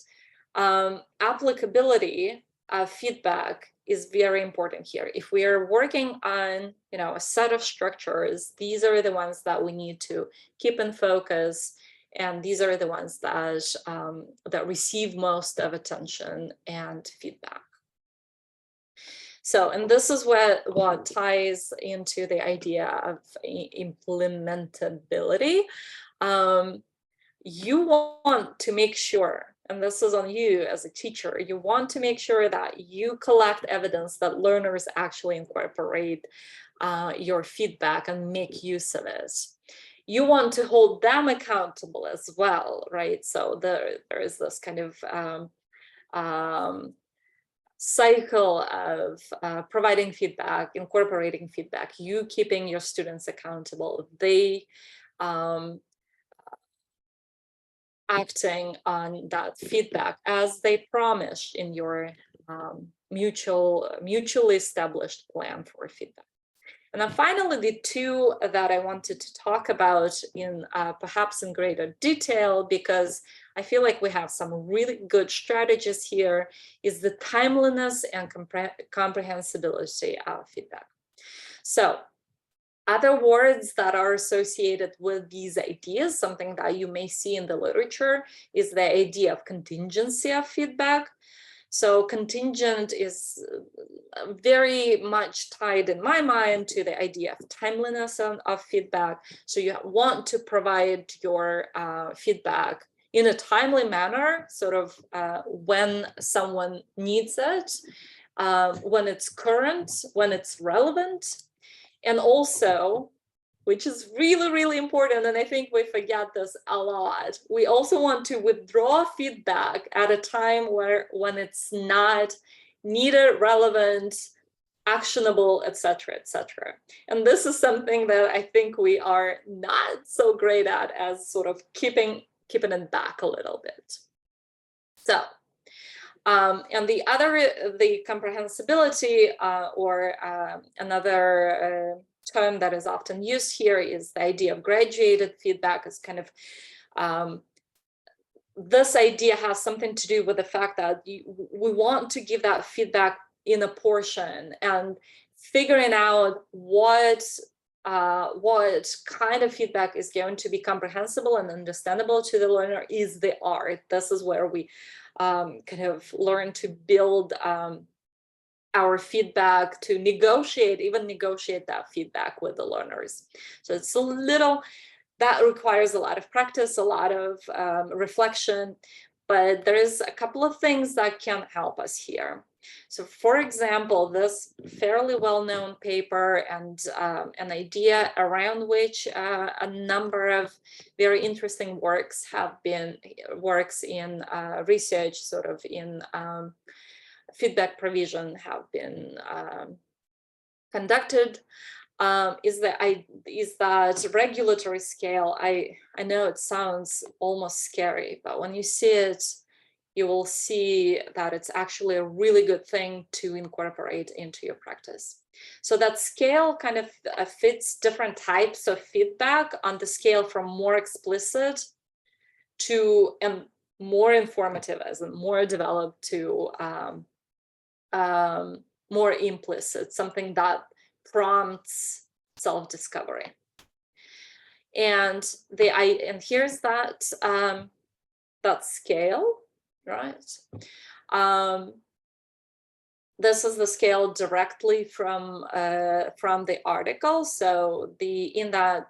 applicability of feedback is very important here. If we are working on, you know, a set of structures, these are the ones that we need to keep in focus, and these are the ones that that receive most of attention and feedback. So, and this is what ties into the idea of implementability. You want to make sure, and this is on you as a teacher, you want to make sure that you collect evidence that learners actually incorporate your feedback and make use of it. You want to hold them accountable as well, right? So there is this kind of cycle of providing feedback, incorporating feedback, you keeping your students accountable, they acting on that feedback as they promised in your mutually established plan for feedback. And then finally, the two that I wanted to talk about in perhaps in greater detail, because I feel like we have some really good strategies here, is the timeliness and comprehensibility of feedback. So Other words that are associated with these ideas, something that you may see in the literature, is the idea of contingency of feedback. So contingent is very much tied in my mind to the idea of timeliness of feedback. So you want to provide your feedback in a timely manner, sort of when someone needs it, when it's current, when it's relevant. And also, which is really, really important, and I think we forget this a lot, we also want to withdraw feedback at a time when it's not needed, relevant, actionable, etc., etc. And this is something that I think we are not so great at, as sort of keeping it back a little bit. So and the comprehensibility, or another term that is often used here, is the idea of graduated feedback. Is kind of this idea has something to do with the fact that we want to give that feedback in a portion, and figuring out what kind of feedback is going to be comprehensible and understandable to the learner is the art. This is where we kind of learn to build our feedback, to negotiate that feedback with the learners. So it's a little, that requires a lot of practice, a lot of reflection, but there's a couple of things that can help us here. So for example, this fairly well-known paper and an idea around which a number of very interesting works in research, sort of in feedback provision, have been conducted, is that regulatory scale. I know it sounds almost scary, but when you see it, you will see that it's actually a really good thing to incorporate into your practice. So that scale kind of fits different types of feedback on the scale from more explicit to more informative, as in more developed, to more implicit, something that prompts self-discovery. And here's that that scale. Right. This is the scale directly from the article. So in that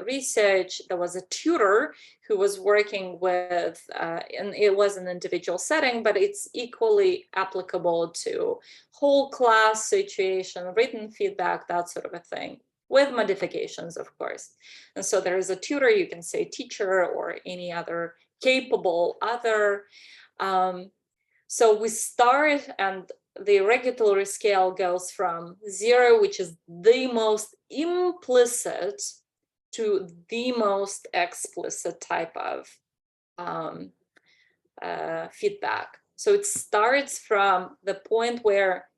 research, there was a tutor who was working with, and it was an individual setting, but it's equally applicable to whole class situation, written feedback, that sort of a thing, with modifications, of course. And so there is a tutor, you can say teacher or any other capable other. So we start, and the regulatory scale goes from 0, which is the most implicit, to the most explicit type of feedback. So it starts from the point where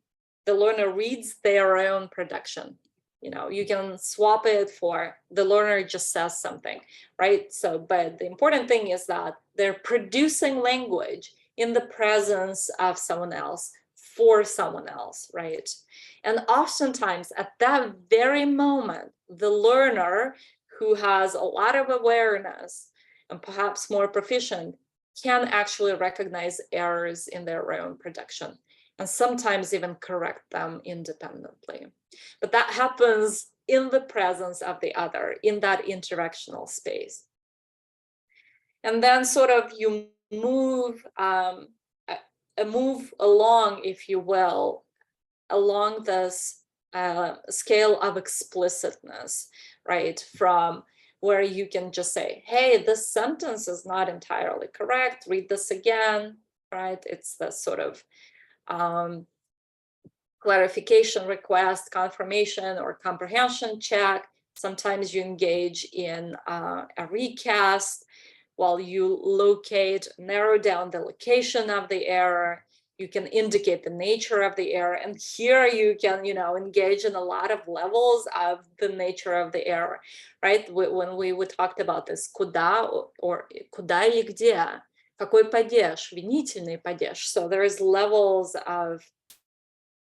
the learner reads their own production. You know, you can swap it for the learner just says something, right? So, but the important thing is that they're producing language in the presence of someone else, for someone else, right? And oftentimes at that very moment, the learner who has a lot of awareness and perhaps more proficient can actually recognize errors in their own production, and sometimes even correct them independently. But that happens in the presence of the other, in that interactional space. And then sort of you move along, if you will, along this scale of explicitness, right? From where you can just say, hey, this sentence is not entirely correct, read this again, right? It's the sort of clarification request, confirmation, or comprehension check. Sometimes you engage in a recast while you locate, narrow down the location of the error. You can indicate the nature of the error. And here you can, engage in a lot of levels of the nature of the error, right? When we talked about this, куда or куда и где, какой падеж, винительный падеж. So there's levels of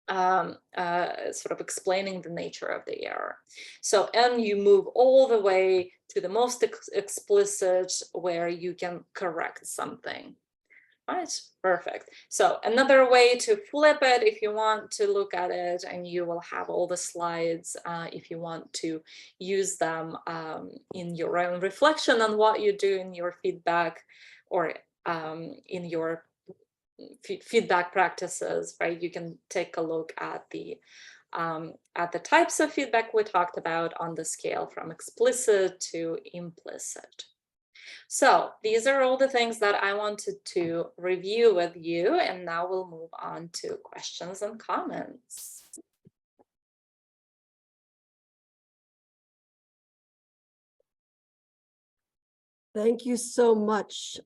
sort of explaining the nature of the error. So, and you move all the way to the most explicit where you can correct something. Right, perfect. So another way to flip it, if you want to look at it, and you will have all the slides if you want to use them in your own reflection on what you do in your feedback or in your feedback practices, right? You can take a look at the types of feedback we talked about on the scale from explicit to implicit. So these are all the things that I wanted to review with you, and now we'll move on to questions and comments. Thank you so much,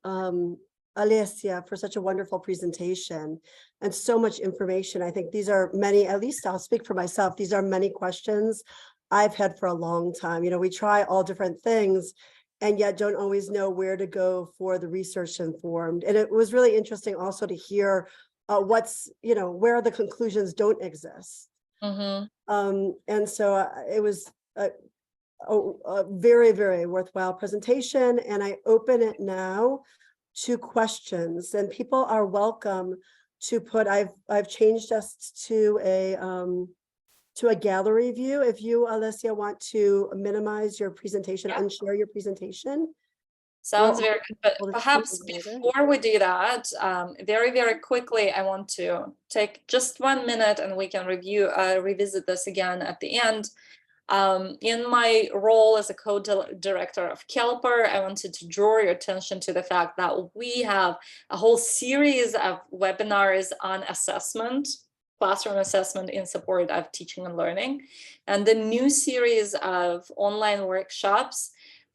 Alessia, for such a wonderful presentation and so much information. I think these are many, at least I'll speak for myself, these are many questions I've had for a long time. You know, we try all different things and yet don't always know where to go for the research informed. And it was really interesting also to hear what's, you know, where the conclusions don't exist. And so it was a very, very worthwhile presentation, and I open it now to questions, and people are welcome to put, I've changed us to a gallery view. If you, Alessia, want to minimize your presentation, unshare your presentation. Sounds very good, but perhaps before we do that, very, very quickly, I want to take just 1 minute and we can revisit this again at the end. In my role as a co-director of Kelper, I wanted to draw your attention to the fact that we have a whole series of webinars on assessment, classroom assessment in support of teaching and learning, and the new series of online workshops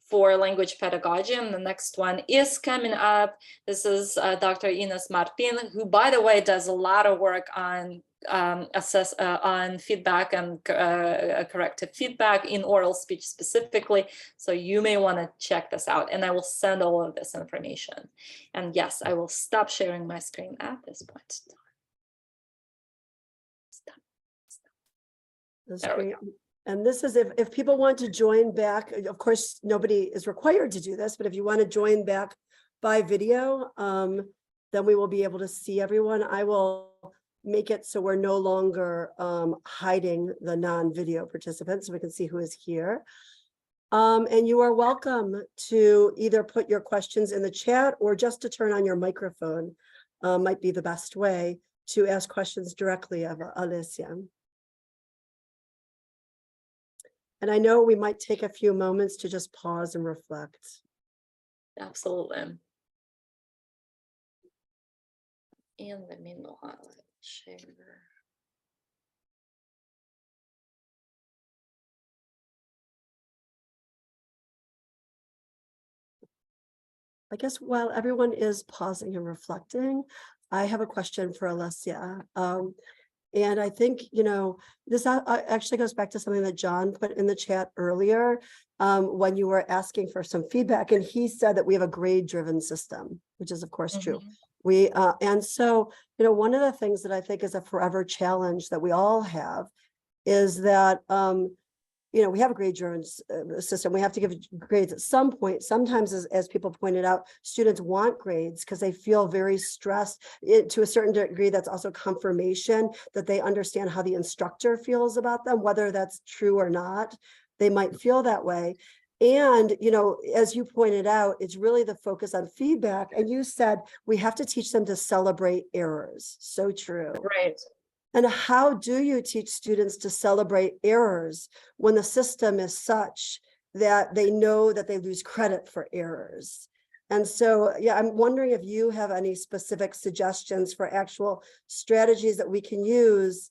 for language pedagogy, and the next one is coming up. This is Dr. Ines Martin, who, by the way, does a lot of work on on feedback and corrective feedback in oral speech specifically. So you may want to check this out, and I will send all of this information. And yes, I will stop sharing my screen at this point. Stop. There we go. And this is if people want to join back, of course, nobody is required to do this, but if you want to join back by video, then we will be able to see everyone. I will make it so we're no longer hiding the non-video participants so we can see who is here. And you are welcome to either put your questions in the chat or just to turn on your microphone might be the best way to ask questions directly of Alessia. And I know we might take a few moments to just pause and reflect. Absolutely. In the meanwhile, share. I guess while everyone is pausing and reflecting, I have a question for Alessia. And I think, you know, this actually goes back to something that John put in the chat earlier when you were asking for some feedback. And he said that we have a grade-driven system, which is, of course, true. We and so, you know, one of the things that I think is a forever challenge that we all have is that, you know, we have a grade-driven system. We have to give grades at some point. Sometimes, as people pointed out, students want grades because they feel very stressed. To a certain degree, that's also confirmation that they understand how the instructor feels about them, whether that's true or not. They might feel that way. And, you know, as you pointed out, it's really the focus on feedback. And you said we have to teach them to celebrate errors. So true. Right. And how do you teach students to celebrate errors when the system is such that they know that they lose credit for errors? And so, yeah, I'm wondering if you have any specific suggestions for actual strategies that we can use,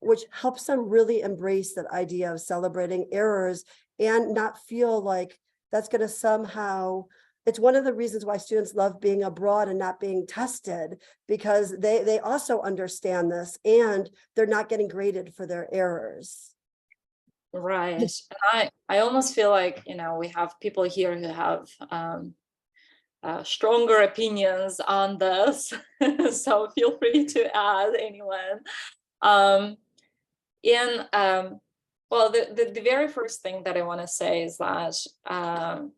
which helps them really embrace that idea of celebrating errors and not feel like that's going to somehow. It's one of the reasons why students love being abroad and not being tested, because they also understand this and they're not getting graded for their errors. Right. And I almost feel like, you know, we have people here who have stronger opinions on this. So feel free to add, anyone. Well, the very first thing that I want to say is that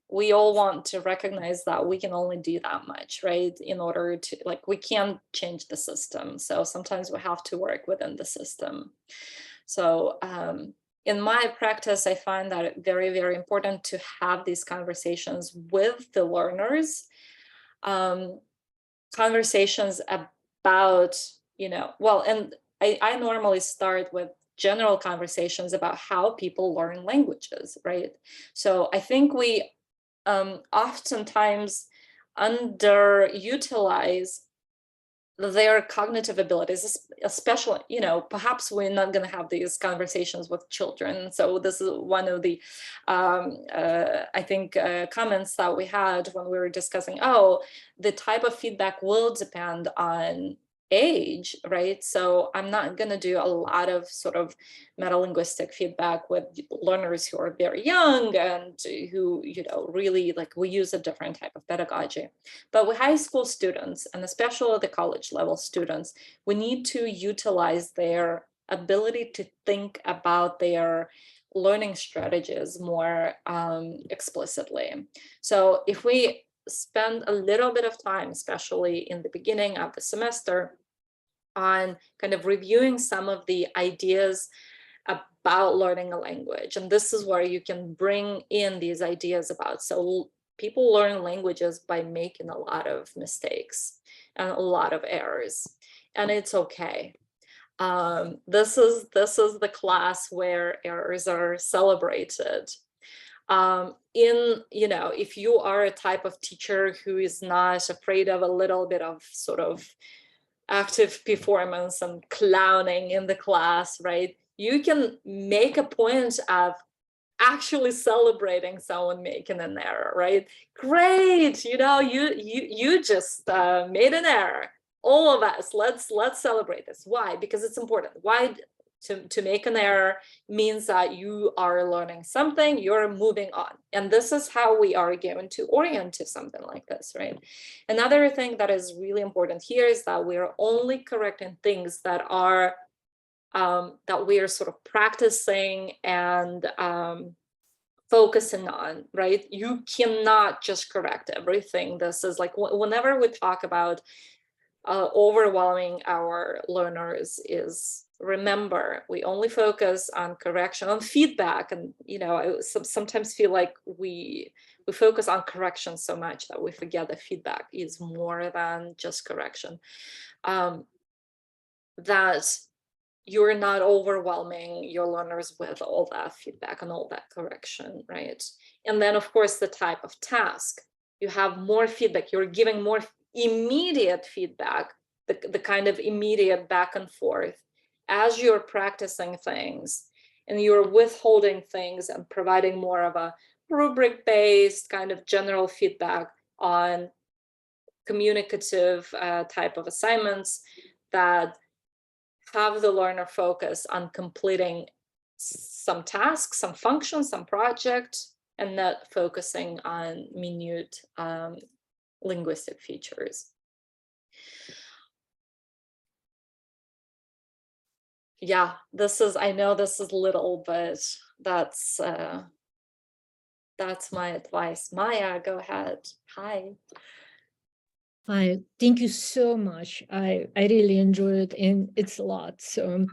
we all want to recognize that we can only do that much, right? In order to, like, we can't change the system. So sometimes we have to work within the system. So in my practice, I find that very, very important to have these conversations with the learners, conversations about, well, and I normally start with general conversations about how people learn languages, right? So I think we oftentimes underutilize their cognitive abilities, especially, perhaps we're not going to have these conversations with children. So this is one of the, I think, comments that we had when we were discussing, the type of feedback will depend on age, right? So I'm not going to do a lot of sort of meta-linguistic feedback with learners who are very young and who, really, like, we use a different type of pedagogy. But with high school students, and especially the college level students, we need to utilize their ability to think about their learning strategies more explicitly. So if we spend a little bit of time, especially in the beginning of the semester, on kind of reviewing some of the ideas about learning a language. And this is where you can bring in these ideas about, so people learn languages by making a lot of mistakes and a lot of errors, and it's okay. This is the class where errors are celebrated. If you are a type of teacher who is not afraid of a little bit of sort of active performance and clowning in the class, right? You can make a point of actually celebrating someone making an error, right? Great, you just made an error. All of us, let's celebrate this. Why? Because it's important. Why? To make an error means that you are learning something, you're moving on. And this is how we are going to orient to something like this, right? Another thing that is really important here is that we're only correcting things that are that we are sort of practicing and focusing on, right? You cannot just correct everything. This is like, whenever we talk about overwhelming our learners, is remember, we only focus on correction, on feedback. And, I sometimes feel like we focus on correction so much that we forget that feedback is more than just correction. That you're not overwhelming your learners with all that feedback and all that correction, right? And then, of course, the type of task. You have more feedback, you're giving more immediate feedback, the kind of immediate back and forth as you're practicing things, and you're withholding things and providing more of a rubric-based kind of general feedback on communicative type of assignments that have the learner focus on completing some tasks, some functions, some project, and not focusing on minute linguistic features. Yeah, I know this is little, but that's my advice. Maya, go ahead. Hi. Hi, thank you so much. I really enjoyed it, and it's a lot. So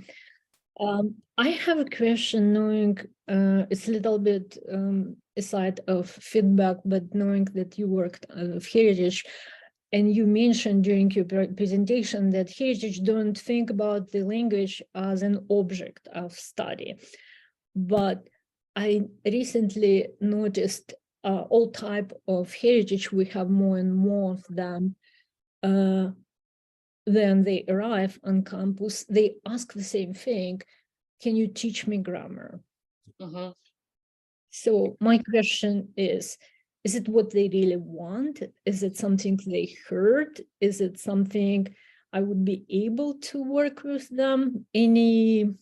I have a question, knowing it's a little bit aside of feedback, but knowing that you worked with Heritage, and you mentioned during your presentation that Heritage don't think about the language as an object of study. But I recently noticed all type of Heritage, we have more and more of them. Then they arrive on campus, they ask the same thing: can you teach me grammar? Mm-hmm. So my question is it what they really want? Is it something they heard? Is it something I would be able to work with them? Any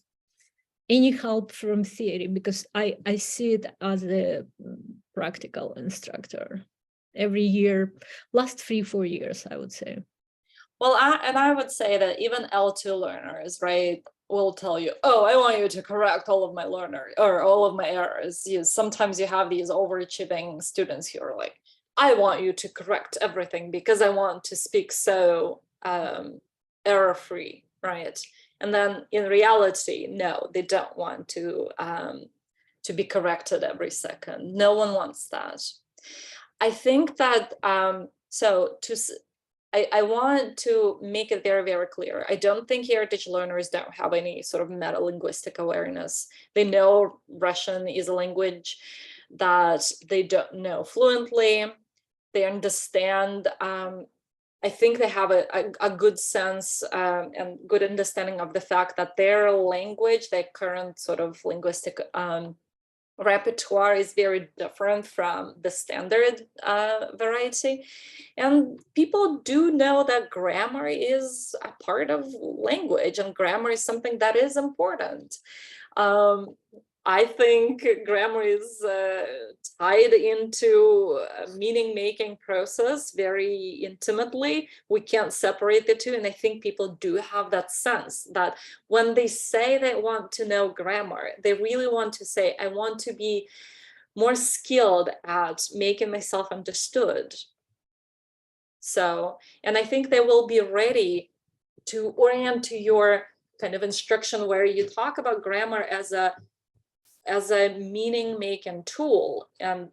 help from theory? Because I see it as a practical instructor every year, last 3-4 years, I would say. Well, I would say that even L2 learners, right, will tell you, oh, I want you to correct all of my learner or all of my errors. Sometimes you have these overachieving students who are like, I want you to correct everything because I want to speak so error-free, right? And then in reality, no, they don't want to be corrected every second. No one wants that. I think that, I want to make it very, very clear. I don't think heritage learners don't have any sort of meta-linguistic awareness. They know Russian is a language that they don't know fluently. They understand, I think they have a good sense and good understanding of the fact that their language, their current sort of linguistic repertoire is very different from the standard variety. And people do know that grammar is a part of language, and grammar is something that is important. I think grammar is tied into a meaning-making process very intimately. We can't separate the two, and I think people do have that sense that when they say they want to know grammar, they really want to say, I want to be more skilled at making myself understood. So, and I think they will be ready to orient to your kind of instruction where you talk about grammar as a meaning-making tool, and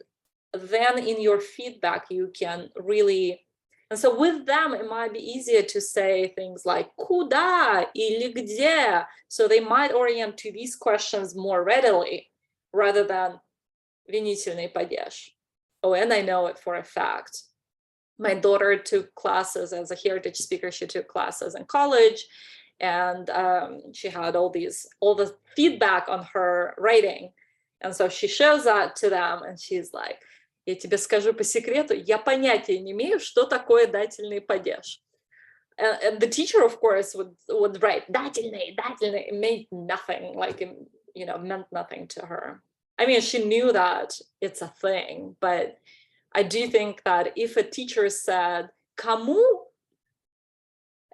then in your feedback you can really, and so with them it might be easier to say things like куда или где, so they might orient to these questions more readily rather than винительный падеж. Oh, and I know it for a fact. My daughter took classes as a heritage speaker. She took classes in college, and she had all the feedback on her writing. And so she shows that to them, and she's like, я тебе скажу по секрету, я понятия не имею, что такое дательный падеж. And the teacher, of course, would write дательный. It made nothing, like, you know, meant nothing to her. I mean, she knew that it's a thing, but I do think that if a teacher said, кому?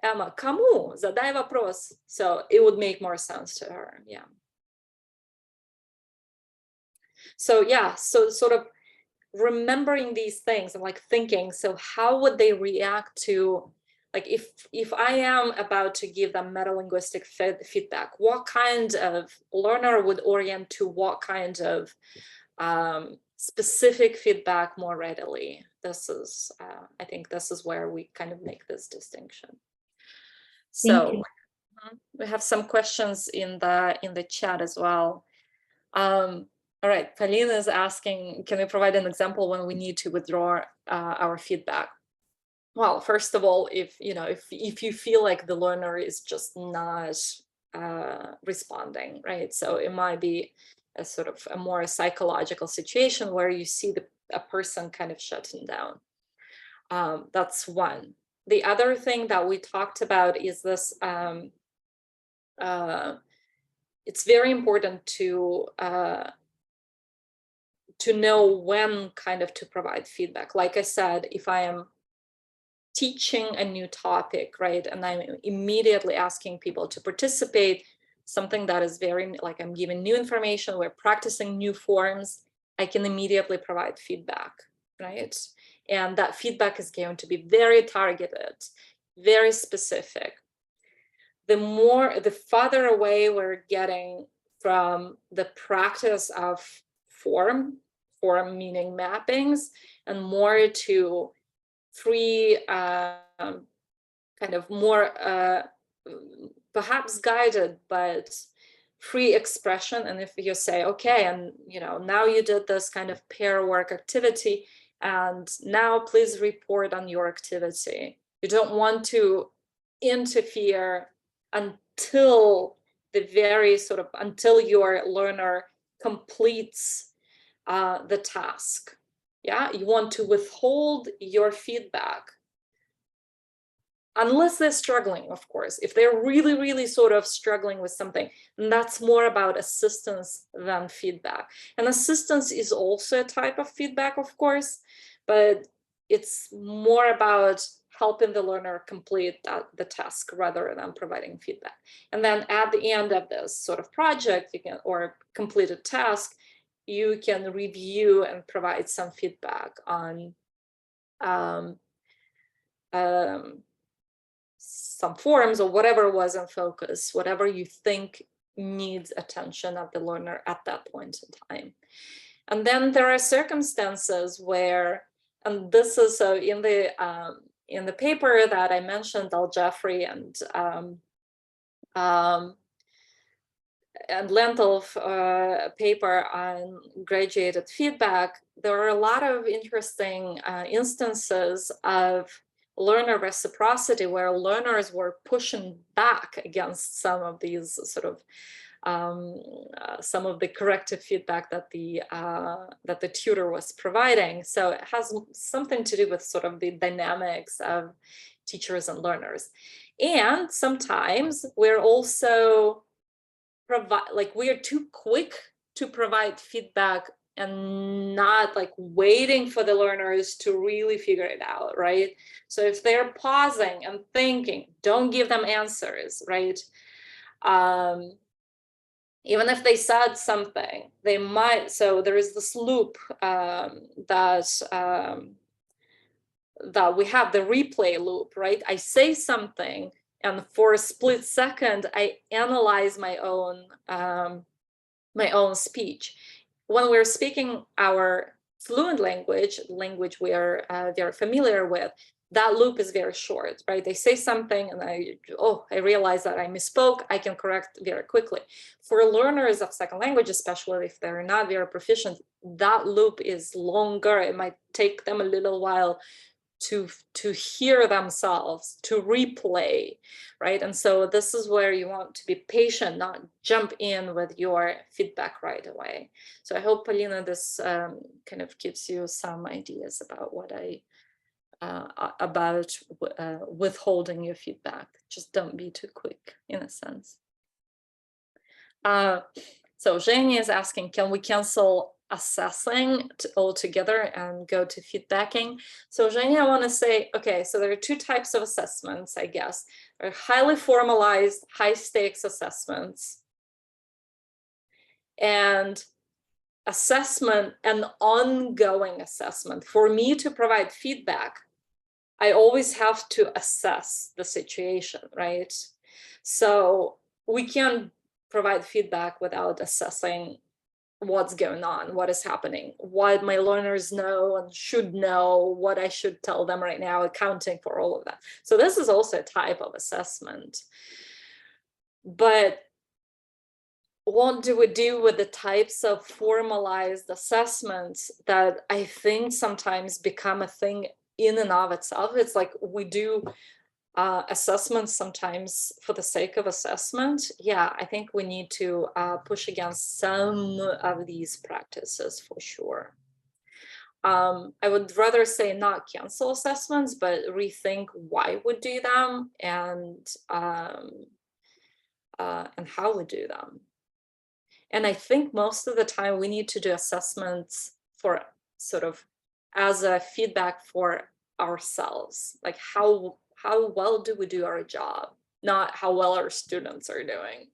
Emma, кому? Задай вопрос. So it would make more sense to her, yeah. So yeah, so sort of remembering these things and like thinking, so how would they react to, like if I am about to give them meta-linguistic feedback, what kind of learner would orient to what kind of specific feedback more readily? This is, I think this is where we kind of make this distinction. So we have some questions in the chat as well. All right, Pauline is asking, can we provide an example when we need to withdraw our feedback? Well, first of all, if you feel like the learner is just not responding, right? So it might be a sort of a more psychological situation where you see a person kind of shutting down. That's one. The other thing that we talked about is this, it's very important to know when kind of to provide feedback. Like I said, if I am teaching a new topic, right, and I'm immediately asking people to participate, something that is very, like I'm giving new information, we're practicing new forms, I can immediately provide feedback, right? And that feedback is going to be very targeted, very specific. The farther away we're getting from the practice of form meaning mappings, and more to free, kind of more perhaps guided, but free expression. And if you say, okay, and now you did this kind of pair work activity, and now please report on your activity. You don't want to interfere until the very until your learner completes the task. Yeah, you want to withhold your feedback unless they're struggling, of course. If they're really, really sort of struggling with something, and that's more about assistance than feedback. And assistance is also a type of feedback, of course, but it's more about helping the learner complete the task rather than providing feedback. And then at the end of this sort of project, you can, or completed task, you can review and provide some feedback on some forms or whatever was in focus, whatever you think needs attention of the learner at that point in time. And then there are circumstances where, and this is so in the paper that I mentioned, Al Jeffrey and Lentil paper on graduated feedback, there are a lot of interesting instances of learner reciprocity where learners were pushing back against some of these sort of some of the corrective feedback that the tutor was providing. So it has something to do with sort of the dynamics of teachers and learners. And sometimes we're also we're too quick to provide feedback and not like waiting for the learners to really figure it out, right? So if they're pausing and thinking, don't give them answers, right? Even if they said something, they might, so there is this loop that we have, the replay loop, right? I say something, and for a split second, I analyze my own speech. When we're speaking our fluent language we are very familiar with, that loop is very short, right? They say something and I realize that I misspoke, I can correct very quickly. For learners of second language, especially if they're not very proficient, that loop is longer. It might take them a little while to hear themselves, to replay, right? And so this is where you want to be patient, not jump in with your feedback right away. So I hope, Polina, this kind of gives you some ideas about what about withholding your feedback. Just don't be too quick, in a sense. So Jenny is asking, can we cancel assessing altogether and go to feedbacking? So Jenny, I want to say, okay, so there are two types of assessments, I guess. There are highly formalized, high stakes assessments, and assessment and ongoing assessment. For me to provide feedback, I always have to assess the situation, right? So we can't provide feedback without assessing what's going on, what is happening, what my learners know and should know, what I should tell them right now, accounting for all of that. So this is also a type of assessment. But what do we do with the types of formalized assessments that I think sometimes become a thing in and of itself? It's like we do assessments sometimes for the sake of assessment. Yeah, I think we need to push against some of these practices for sure. I would rather say not cancel assessments, but rethink why we do them and how we do them. And I think most of the time we need to do assessments for sort of as a feedback for ourselves, like how well do we do our job, not how well our students are doing.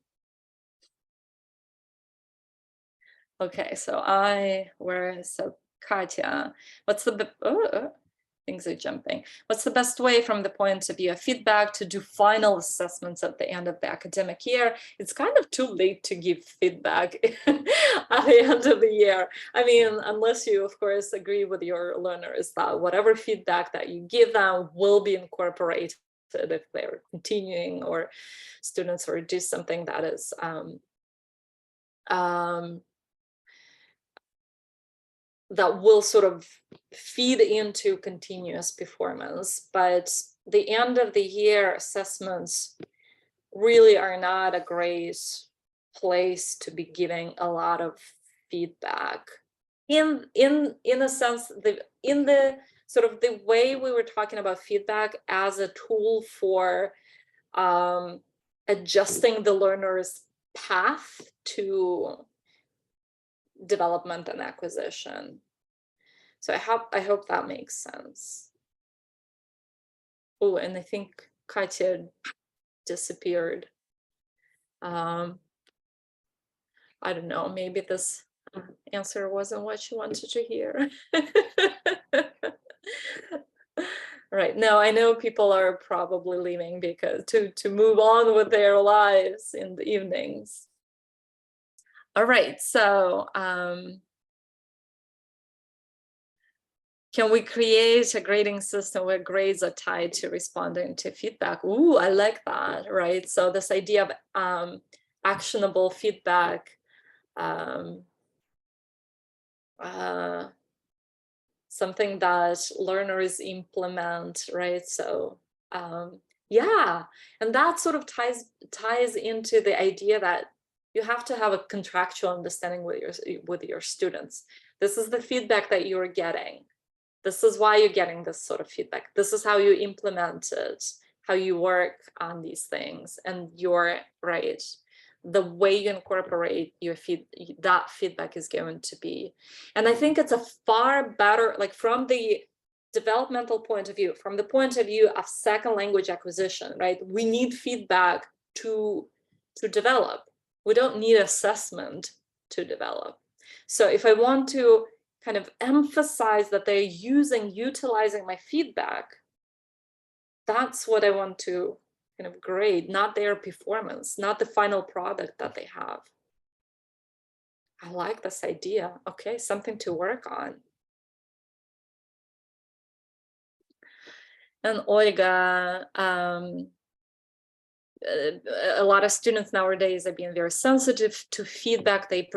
Okay, so Katya, what's the things are jumping. What's the best way from the point of view of feedback to do final assessments at the end of the academic year? It's kind of too late to give feedback at the end of the year. I mean, unless you, of course, agree with your learners that whatever feedback that you give them will be incorporated if they're continuing or students or do something that is that will sort of feed into continuous performance. But the end of the year assessments really are not a great place to be giving a lot of feedback. In a sense, in the sort of the way we were talking about feedback as a tool for adjusting the learner's path to development and acquisition. So I hope that makes sense. Oh, and I think Katya disappeared. I don't know, maybe this answer wasn't what she wanted to hear. Right, no, I know people are probably leaving because to move on with their lives in the evenings. All right, so can we create a grading system where grades are tied to responding to feedback? Ooh, I like that, right? So this idea of actionable feedback, something that learners implement, right? So yeah, and that sort of ties into the idea that you have to have a contractual understanding with your students. This is the feedback that you're getting. This is why you're getting this sort of feedback. This is how you implement it, how you work on these things, and you're right. The way you incorporate that feedback is going to be. And I think it's a far better, like from the developmental point of view, from the point of view of second language acquisition, right? We need feedback to develop. We don't need assessment to develop. So if I want to kind of emphasize that they're utilizing my feedback, that's what I want to kind of grade, not their performance, not the final product that they have. I like this idea. Okay, something to work on. And Olga, a lot of students nowadays are being very sensitive to feedback they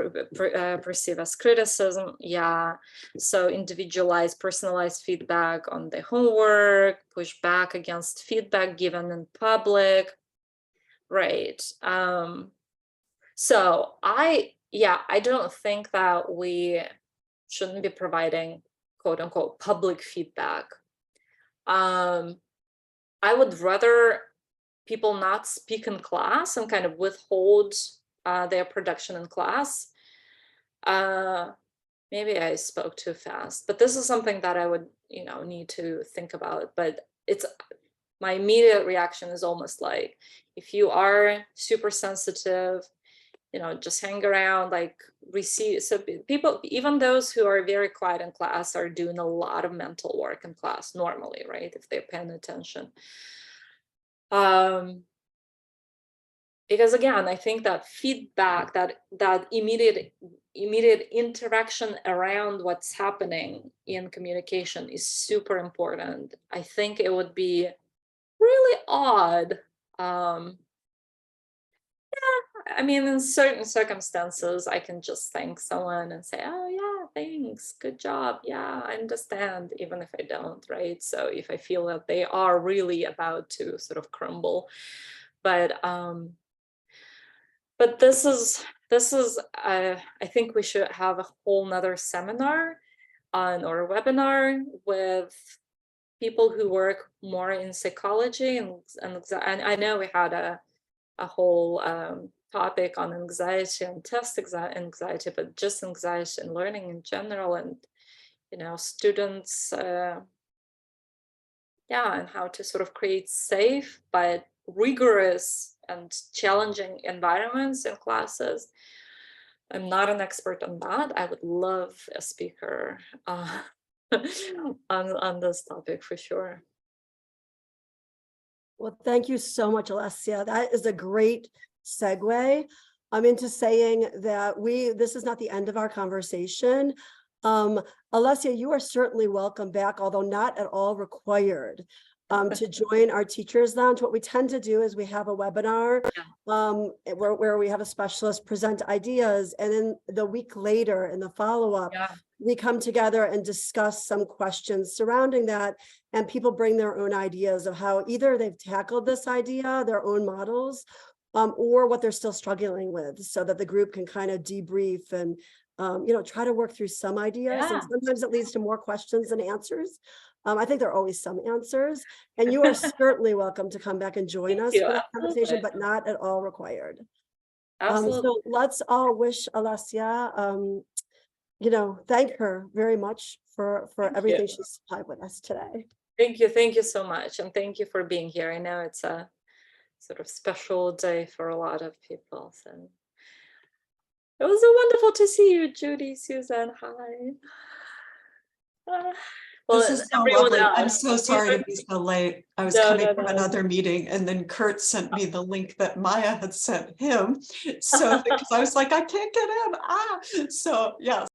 perceive as criticism. Yeah, so individualized, personalized feedback on the homework, push back against feedback given in public, right? So I don't think that we shouldn't be providing quote unquote public feedback. I would rather people not speak in class and kind of withhold their production in class. Maybe I spoke too fast, but this is something that I would, need to think about. But it's my immediate reaction is almost like, if you are super sensitive, just hang around, like receive. So people, even those who are very quiet in class, are doing a lot of mental work in class normally, right? If they're paying attention. Because again, I think that feedback, that immediate interaction around what's happening in communication is super important. I think it would be really odd. I mean, in certain circumstances, I can just thank someone and say, oh yeah, thanks, good job. Yeah, I understand, even if I don't, right? So if I feel that they are really about to sort of crumble, but this is I think we should have a whole nother seminar on or webinar with people who work more in psychology and I know we had a whole topic on anxiety and test anxiety, but just anxiety and learning in general, and students, and how to sort of create safe but rigorous and challenging environments in classes. I'm not an expert on that. I would love a speaker on this topic for sure. Well, thank you so much, Alessia. That is a great segue into saying that this is not the end of our conversation. Alessia, you are certainly welcome back, although not at all required to join our Teachers Lounge. What we tend to do is we have a webinar where we have a specialist present ideas, and then the week later in the follow-up, we come together and discuss some questions surrounding that, and people bring their own ideas of how either they've tackled this idea, their own models, or what they're still struggling with, so that the group can kind of debrief and try to work through some ideas. And sometimes it leads to more questions than answers. I think there are always some answers, and you are certainly welcome to come back and join us for that conversation, but not at all required. So let's all wish Alessia, thank her very much for everything she's supplied with us today. Thank you so much. And thank you for being here. I know it's a sort of special day for a lot of people. So it was so wonderful to see you, Judy, Susan. Hi. Well, This is so everyone lovely. I'm else. so sorry to be so late. I was No, coming no, from no. another meeting, and then Kurt sent me the link that Maya had sent him. So because I was like, I can't get in. So yeah.